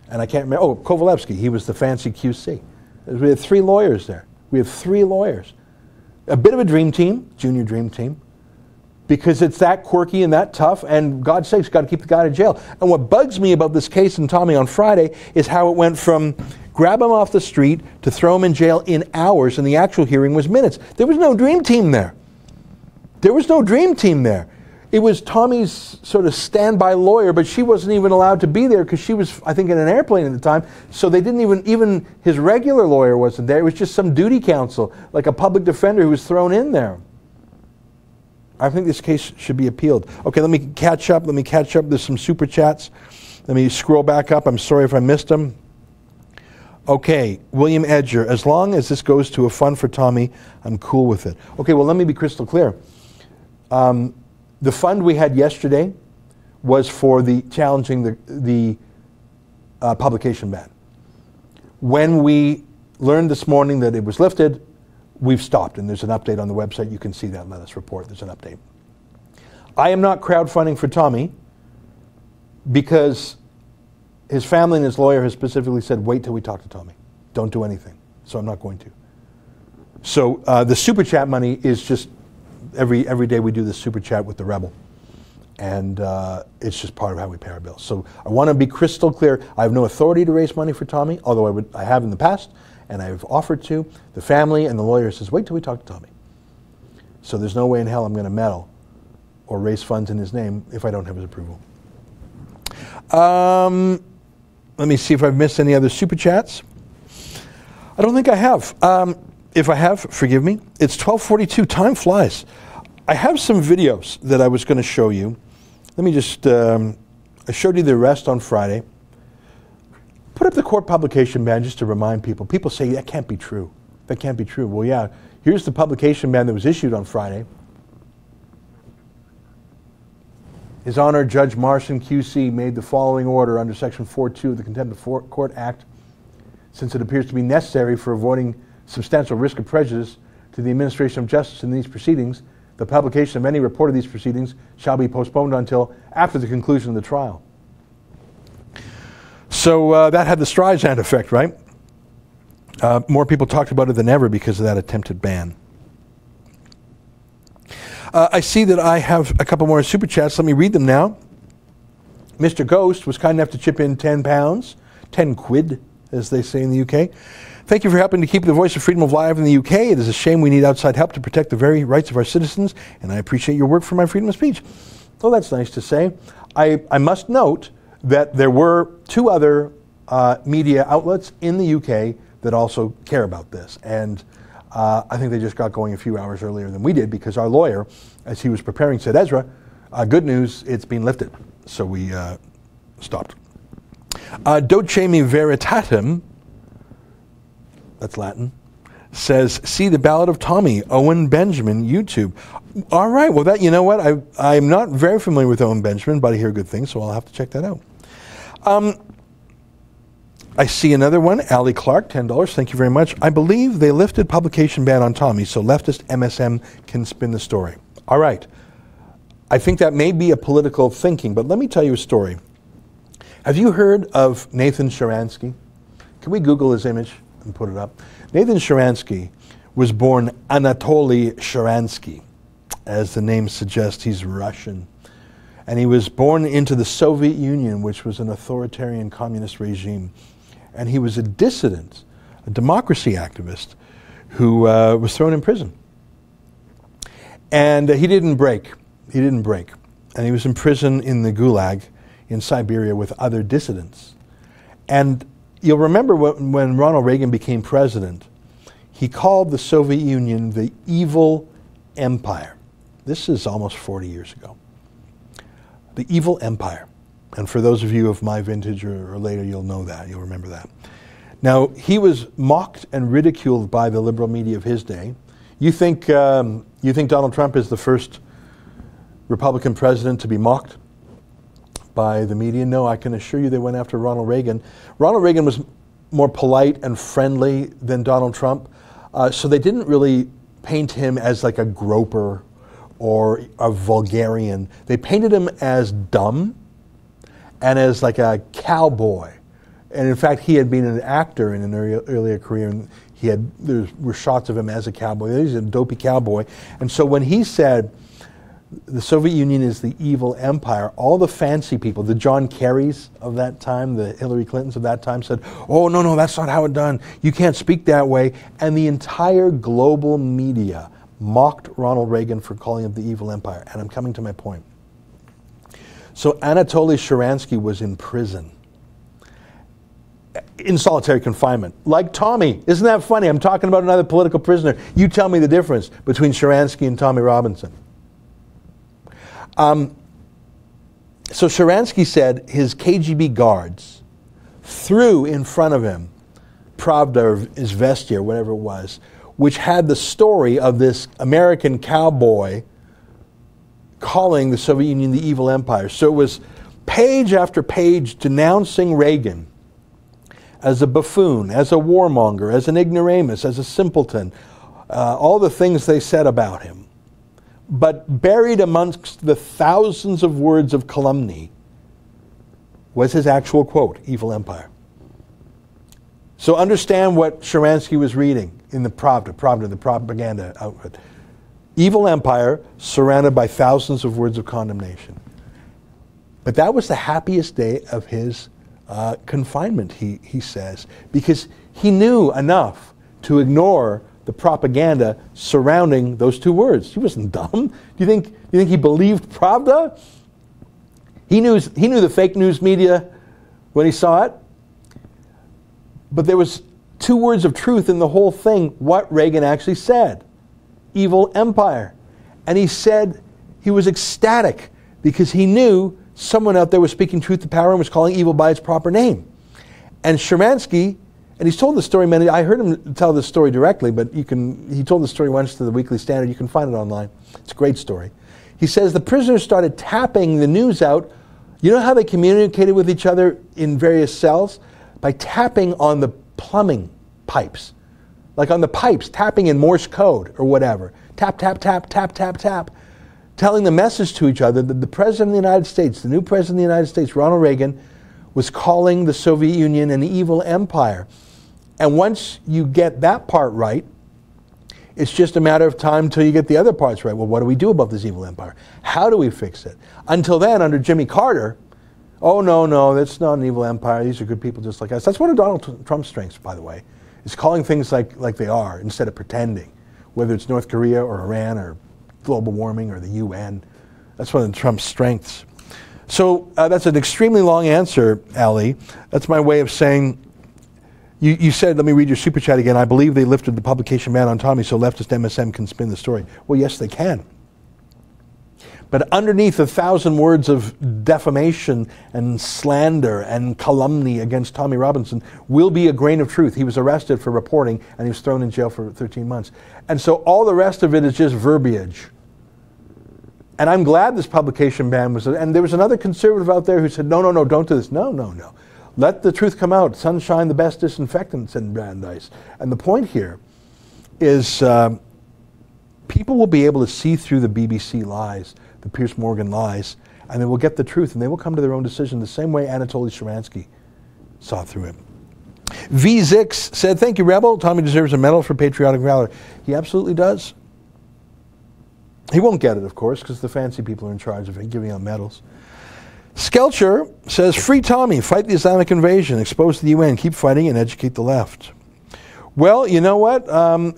And I can't remember, Kovalevsky, he was the fancy QC. We had 3 lawyers there. We have 3 lawyers. A bit of a dream team, junior dream team, because it's that quirky and that tough, and God's sakes, got to keep the guy out of jail. And what bugs me about this case and Tommy on Friday is how it went from grab him off the street to throw him in jail in hours, and the actual hearing was minutes. There was no dream team there. There was no dream team there. It was Tommy's sort of standby lawyer, but she wasn't even allowed to be there because she was, I think, in an airplane at the time. So they didn't even his regular lawyer wasn't there. It was just some duty counsel, like a public defender who was thrown in there. I think this case should be appealed. Okay, let me catch up. There's some super chats. Let me scroll back up. I'm sorry if I missed them. Okay, William Edger, as long as this goes to a fund for Tommy, I'm cool with it. Okay, well, let me be crystal clear. The fund we had yesterday was for the challenging the publication ban. When we learned this morning that it was lifted, we've stopped, and there's an update on the website. You can see that. Let us report. There's an update. I am not crowdfunding for Tommy because his family and his lawyer has specifically said, wait till we talk to Tommy. Don't do anything. So I'm not going to. So the super chat money is just every day we do this super chat with the Rebel. And it's just part of how we pay our bills. So I want to be crystal clear. I have no authority to raise money for Tommy, although I have in the past, and I've offered to. The family and the lawyer says, wait till we talk to Tommy. So there's no way in hell I'm going to meddle or raise funds in his name if I don't have his approval. Let me see if I've missed any other super chats. I don't think I have. If I have, forgive me. It's 12:42. Time flies. I have some videos that I was going to show you. Let me just, I showed you the arrest on Friday. Put up the court publication ban just to remind people. People say, that can't be true. That can't be true. Well, yeah, here's the publication ban that was issued on Friday. His Honor, Judge Marson, QC, made the following order under Section 4.2 of the Contempt of Court Act, since it appears to be necessary for avoiding substantial risk of prejudice to the administration of justice in these proceedings. The publication of any report of these proceedings shall be postponed until after the conclusion of the trial. So that had the Streisand effect, right? More people talked about it than ever because of that attempted ban. I see that I have a couple more super chats. Let me read them now. Mr. Ghost was kind enough to chip in £10, 10 quid, as they say in the UK. Thank you for helping to keep the voice of freedom alive in the UK. It is a shame we need outside help to protect the very rights of our citizens, and I appreciate your work for my freedom of speech. Oh, that's nice to say. I must note that there were 2 other media outlets in the UK that also care about this. And I think they just got going a few hours earlier than we did because our lawyer, as he was preparing, said, Ezra, good news, it's been lifted. So we stopped. Docemi Veritatem, that's Latin, says, see the Ballad of Tommy, Owen Benjamin, YouTube. All right, well, that, you know what? I'm not very familiar with Owen Benjamin, but I hear good things, so I'll have to check that out. I see another one, Ali Clark, $10. Thank you very much. I believe they lifted publication ban on Tommy, so leftist MSM can spin the story. All right. I think that may be a political thinking, but let me tell you a story. Have you heard of Nathan Sharansky? Can we Google his image and put it up? Nathan Sharansky was born Anatoly Sharansky. As the name suggests, he's Russian. And he was born into the Soviet Union, which was an authoritarian communist regime. And he was a dissident a democracy activist who was thrown in prison. And he didn't break. He didn't break. And he was in prison in the Gulag in Siberia with other dissidents. And you'll remember when Ronald Reagan became president, he called the Soviet Union the evil empire. This is almost 40 years ago. The evil empire. And for those of you of my vintage or later, you'll know that. You'll remember that. Now, he was mocked and ridiculed by the liberal media of his day. You think Donald Trump is the first Republican president to be mocked by the media? No, I can assure you they went after Ronald Reagan. Ronald Reagan was more polite and friendly than Donald Trump, so they didn't really paint him as like a groper or a vulgarian. They painted him as dumb and as like a cowboy. And in fact, he had been an actor in an earlier career, and there were shots of him as a cowboy. He's a dopey cowboy. And so when he said the Soviet Union is the evil empire, all the fancy people, the John Kerrys of that time, the Hillary Clintons of that time said, oh, no, that's not how it's done. You can't speak that way. And the entire global media mocked Ronald Reagan for calling it the evil empire. And I'm coming to my point. So Anatoly Sharansky was in prison, in solitary confinement, like Tommy. Isn't that funny? I'm talking about another political prisoner. You tell me the difference between Sharansky and Tommy Robinson. So Sharansky said his KGB guards threw in front of him Pravda or Izvestia, or whatever it was, which had the story of this American cowboy calling the Soviet Union the evil empire. So it was page after page denouncing Reagan as a buffoon, as a warmonger, as an ignoramus, as a simpleton, all the things they said about him. But buried amongst the thousands of words of calumny was his actual quote, evil empire. So understand what Sharansky was reading in the Pravda, the propaganda outfit. Evil empire surrounded by thousands of words of condemnation. But that was the happiest day of his confinement, he says, because he knew enough to ignore the propaganda surrounding those two words. He wasn't dumb. Do you think he believed Pravda? He knew the fake news media when he saw it. But there was two words of truth in the whole thing, what Reagan actually said. Evil empire. And he said he was ecstatic because he knew someone out there was speaking truth to power and was calling evil by its proper name. And Sharansky, and he's told the story I heard him tell this story directly, but he told the story once to the Weekly Standard. You can find it online. It's a great story. He says the prisoners started tapping the news out. You know how they communicated with each other in various cells? By tapping on the plumbing pipes. Like on the pipes, tapping in Morse code or whatever. Tap, tap, tap, tap, tap, tap. Telling the message to each other that the President of the United States, the new President of the United States, Ronald Reagan, was calling the Soviet Union an evil empire. And once you get that part right, it's just a matter of time until you get the other parts right. Well, what do we do about this evil empire? How do we fix it? Until then, under Jimmy Carter, oh, no, that's not an evil empire. These are good people just like us. That's one of Donald Trump's strengths, by the way, is calling things like they are instead of pretending, whether it's North Korea or Iran or global warming or the UN. That's one of Trump's strengths. So that's an extremely long answer, Ali. That's my way of saying, you said, let me read your super chat again. I believe they lifted the publication ban on Tommy so leftist MSM can spin the story. Well, yes, they can. But underneath 1,000 words of defamation and slander and calumny against Tommy Robinson will be a grain of truth. He was arrested for reporting and he was thrown in jail for 13 months. And so all the rest of it is just verbiage. And I'm glad this publication ban was, and there was another conservative out there who said, no, don't do this. No. Let the truth come out. Sunshine, the best disinfectant, said Brandeis. And the point here is people will be able to see through the BBC lies, the Piers Morgan lies, and they will get the truth, and they will come to their own decision the same way Anatoly Sharansky saw through it. V6 said, thank you, Rebel. Tommy deserves a medal for patriotic valor. He absolutely does. He won't get it, of course, because the fancy people are in charge of giving out medals. Skelcher says, free Tommy, fight the Islamic invasion, expose the UN, keep fighting and educate the left. Well, you know what?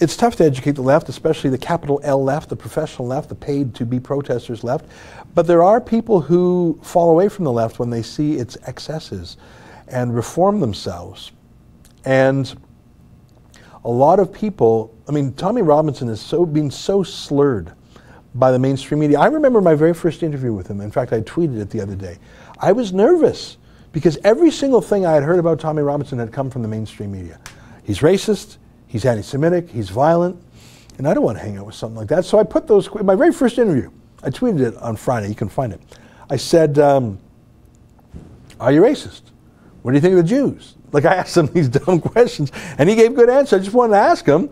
It's tough to educate the left, especially the capital L left, the professional left, the paid-to-be protesters left. But there are people who fall away from the left when they see its excesses and reform themselves. And a lot of people, I mean, Tommy Robinson has been so slurred by the mainstream media. I remember my very first interview with him. In fact, I tweeted it the other day. I was nervous because every single thing I had heard about Tommy Robinson had come from the mainstream media. He's racist, he's anti-Semitic, he's violent, and I don't want to hang out with something like that. So I put those, in my very first interview, I tweeted it on Friday, you can find it. I said, are you racist? What do you think of the Jews? Like, I asked him these dumb questions, and he gave good answers. I just wanted to ask him,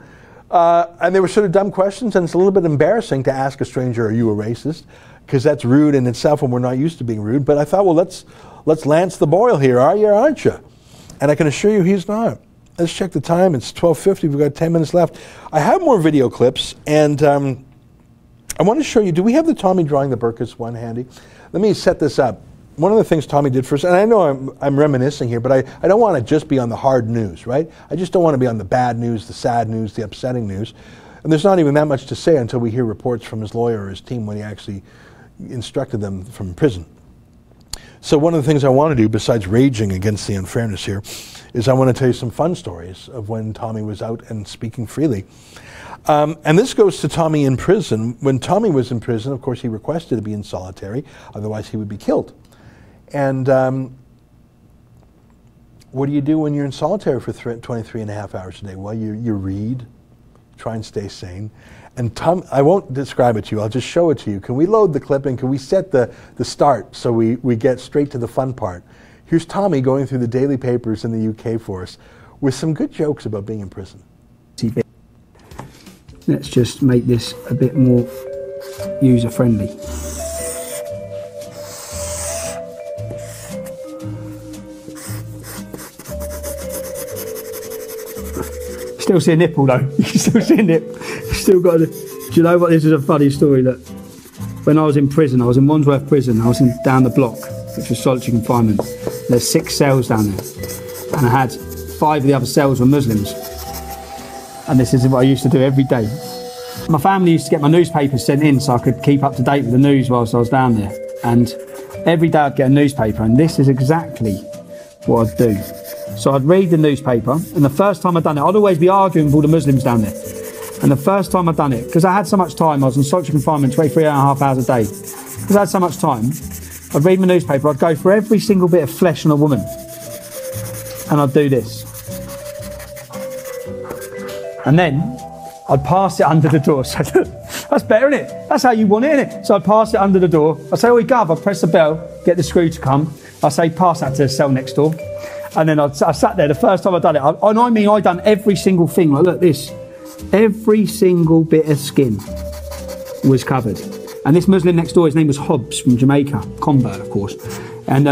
and they were sort of dumb questions, and it's a little bit embarrassing to ask a stranger, are you a racist? Because that's rude in itself, and we're not used to being rude. But I thought, well, let's lance the boil here. Are you or aren't you? And I can assure you he's not. Let's check the time. It's 12:50. We've got 10 minutes left. I have more video clips, and I want to show you. Do we have the Tommy drawing the burqas one handy? Let me set this up. One of the things Tommy did first, and I know I'm reminiscing here, but I don't want to just be on the hard news, right? I just don't want to be on the bad news, the sad news, the upsetting news. And there's not even that much to say until we hear reports from his lawyer or his team when he actually instructed them from prison. So one of the things I want to do, besides raging against the unfairness here, is I want to tell you some fun stories of when Tommy was out and speaking freely. And this goes to Tommy in prison. When Tommy was in prison, of course, he requested to be in solitary, otherwise he would be killed. And what do you do when you're in solitary for 23 and a half hours a day? Well, you read, try and stay sane. And Tom, I won't describe it to you, I'll just show it to you. Can we load the clip and can we set the start so we get straight to the fun part? Here's Tommy going through the daily papers in the UK for us with some good jokes about being in prison. Let's just make this a bit more user-friendly. Still see a nipple though. You can still see a nip. Still got a. Do you know what? This is a funny story. That when I was in prison, I was in Wandsworth Prison. I was down the block, which was solitary confinement. There's 6 cells down there, and I had 5 of the other cells were Muslims. And this is what I used to do every day. My family used to get my newspapers sent in so I could keep up to date with the news whilst I was down there. And every day I'd get a newspaper, and this is exactly what I'd do. So I'd read the newspaper, and the first time I'd done it, I'd always be arguing with all the Muslims down there. And the first time I'd done it, because I had so much time, I was in solitary confinement 23 and a half hours a day. Because I had so much time, I'd read my newspaper, I'd go for every single bit of flesh on a woman. And I'd do this. And then I'd pass it under the door. So that's better, isn't it? That's how you want it, isn't it? So I'd pass it under the door. I'd say, "Oh, Gov," I'd press the bell, get the screw to come. I'd say, "Pass that to the cell next door." And then I sat there the first time I'd done it. I'd done every single thing. Like, look, this. Every single bit of skin was covered. And this Muslim next door, his name was Hobbs from Jamaica, convert, of course. And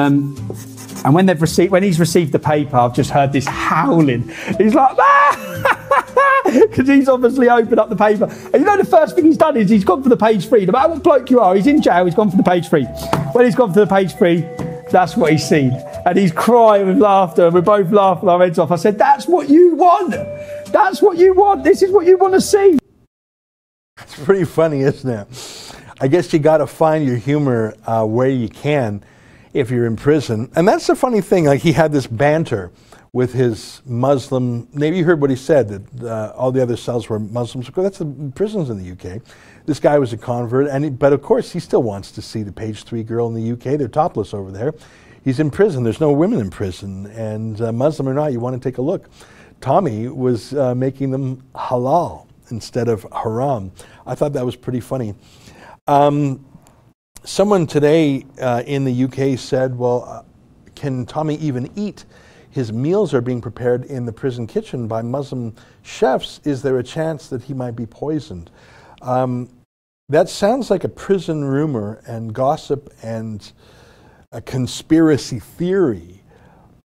when he's received the paper, I've just heard this howling. He's like, ah! Because he's obviously opened up the paper. And you know the first thing he's done is he's gone for the page 3. No matter what bloke you are, he's in jail, he's gone for the page 3. When he's gone for the page 3, that's what he's seen. And he's crying with laughter, and we're both laughing our heads off. I said, that's what you want. That's what you want. This is what you want to see. It's pretty funny, isn't it? I guess you got to find your humor where you can if you're in prison. And that's the funny thing. Like, he had this banter with his Muslim, maybe you heard what he said, that all the other cells were Muslims. That's the prisons in the UK. This guy was a convert, but of course he still wants to see the page 3 girl in the UK. They're topless over there. He's in prison. There's no women in prison. And Muslim or not, you want to take a look. Tommy was making them halal instead of haram. I thought that was pretty funny. Someone today in the UK said, well, can Tommy even eat? His meals are being prepared in the prison kitchen by Muslim chefs. Is there a chance that he might be poisoned? That sounds like a prison rumor and gossip and a conspiracy theory.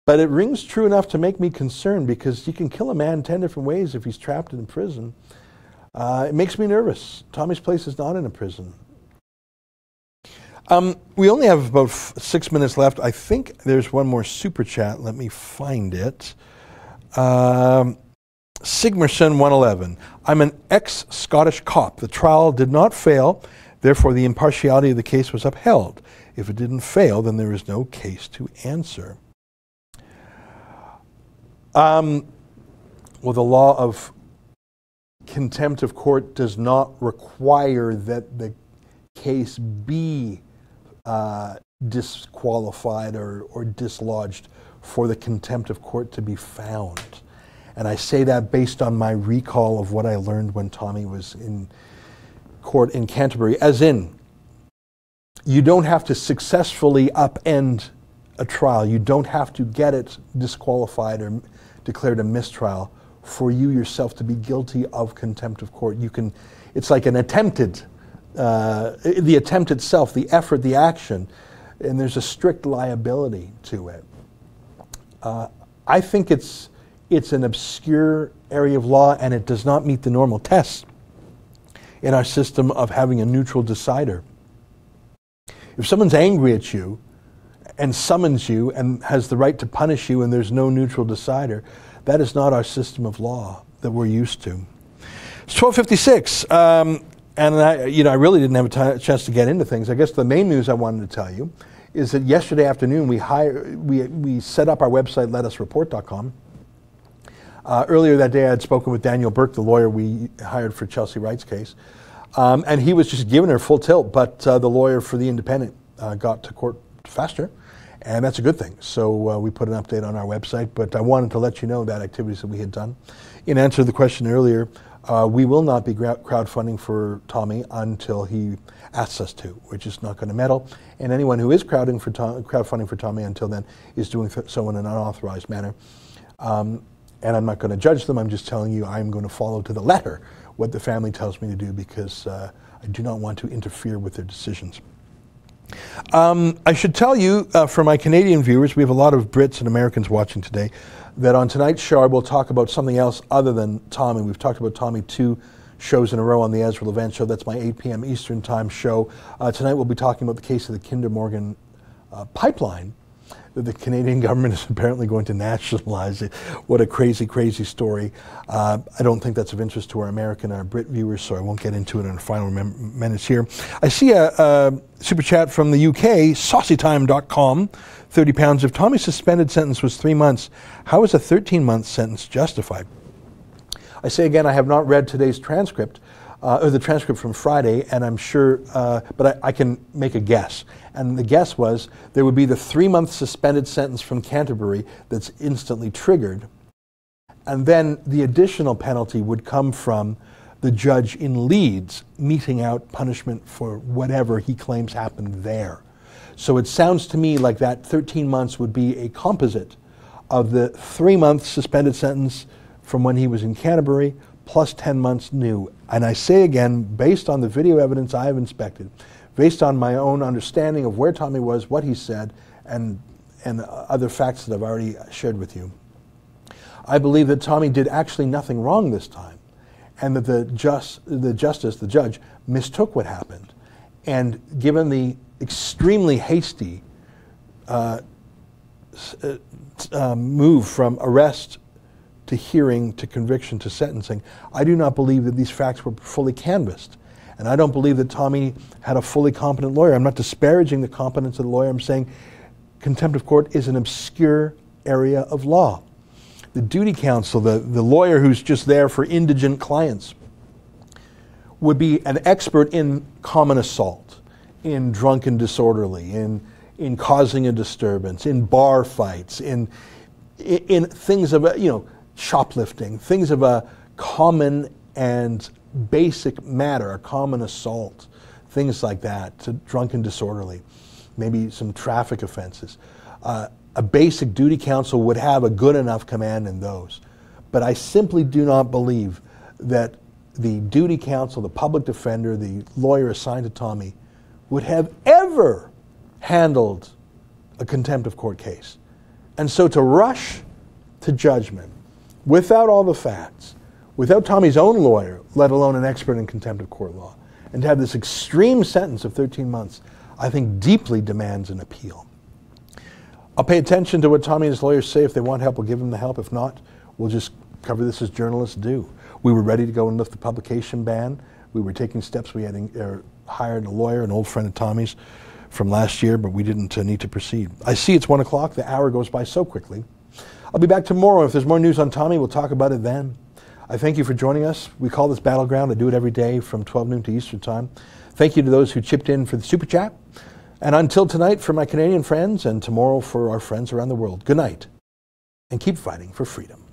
But it rings true enough to make me concerned, because you can kill a man 10 different ways if he's trapped in prison. It makes me nervous. Tommy's place is not in a prison. We only have about 6 minutes left. I think there's one more super chat. Let me find it. Sigmerson 111. I'm an ex-Scottish cop. The trial did not fail, therefore the impartiality of the case was upheld. If it didn't fail, then there is no case to answer. Well, the law of contempt of court does not require that the case be disqualified or dislodged for the contempt of court to be found. And I say that based on my recall of what I learned when Tommy was in court in Canterbury, as in, you don't have to successfully upend a trial. You don't have to get it disqualified or declared a mistrial for you yourself to be guilty of contempt of court. You can, it's like an attempted, the attempt itself, the effort, the action, and there's a strict liability to it. I think it's an obscure area of law, and it does not meet the normal tests in our system of having a neutral decider. If someone's angry at you and summons you and has the right to punish you and there's no neutral decider, that is not our system of law that we're used to. It's 12:56, and I really didn't have a chance to get into things. I guess the main news I wanted to tell you is that yesterday afternoon we set up our website, letusreport.com. Earlier that day I had spoken with Daniel Burke, the lawyer we hired for Chelsea Wright's case, and he was just giving her full tilt, but the lawyer for the Independent got to court faster, and that's a good thing. So we put an update on our website, but I wanted to let you know that activities that we had done. In answer to the question earlier, we will not be crowdfunding for Tommy until he asks us to. We're just not going to meddle, and anyone who is crowdfunding for Tommy until then is doing so in an unauthorized manner. And I'm not going to judge them. I'm just telling you I'm going to follow to the letter what the family tells me to do, because I do not want to interfere with their decisions. I should tell you, for my Canadian viewers, we have a lot of Brits and Americans watching today, that on tonight's show we'll talk about something else other than Tommy. We've talked about Tommy 2 shows in a row on the Ezra Levant Show. That's my 8 p.m. Eastern Time show. Tonight we'll be talking about the case of the Kinder Morgan pipeline that the Canadian government is apparently going to nationalize it. What a crazy, crazy story. I don't think that's of interest to our American and our Brit viewers, so I won't get into it in the final minutes here. I see a super chat from the UK, saucytime.com. 30 pounds. If Tommy's suspended sentence was 3 months, how is a 13-month sentence justified? I say again, I have not read today's transcript, or the transcript from Friday, and I'm sure, but I can make a guess. And the guess was there would be the 3-month suspended sentence from Canterbury that's instantly triggered, and then the additional penalty would come from the judge in Leeds meting out punishment for whatever he claims happened there. So it sounds to me like that 13 months would be a composite of the 3-month suspended sentence from when he was in Canterbury plus 10 months new. And I say again, based on the video evidence I have inspected, based on my own understanding of where Tommy was, what he said, and other facts that I've already shared with you, I believe that Tommy did actually nothing wrong this time, and that the judge, mistook what happened. And given the extremely hasty move from arrest to hearing to conviction to sentencing, I do not believe that these facts were fully canvassed. And I don't believe that Tommy had a fully competent lawyer. I'm not disparaging the competence of the lawyer. I'm saying contempt of court is an obscure area of law. The duty counsel, the lawyer who's just there for indigent clients, would be an expert in common assault, in drunken disorderly, in causing a disturbance, in bar fights, in things of shoplifting, things of a common and basic matter, a common assault, things like that, to drunken disorderly, maybe some traffic offenses. A basic duty counsel would have a good enough command in those. But I simply do not believe that the duty counsel, the public defender, the lawyer assigned to Tommy would have ever handled a contempt of court case. And so to rush to judgment without all the facts, without Tommy's own lawyer, let alone an expert in contempt of court law, and to have this extreme sentence of 13 months, I think deeply demands an appeal. I'll pay attention to what Tommy and his lawyers say. If they want help, we'll give them the help. If not, we'll just cover this as journalists do. We were ready to go and lift the publication ban. We were taking steps. We had hired a lawyer, an old friend of Tommy's from last year, but we didn't need to proceed. I see it's 1 o'clock. The hour goes by so quickly. I'll be back tomorrow. If there's more news on Tommy, we'll talk about it then. I thank you for joining us. We call this Battleground. I do it every day from 12 noon to Eastern Time. Thank you to those who chipped in for the Super Chat. And until tonight for my Canadian friends and tomorrow for our friends around the world, good night and keep fighting for freedom.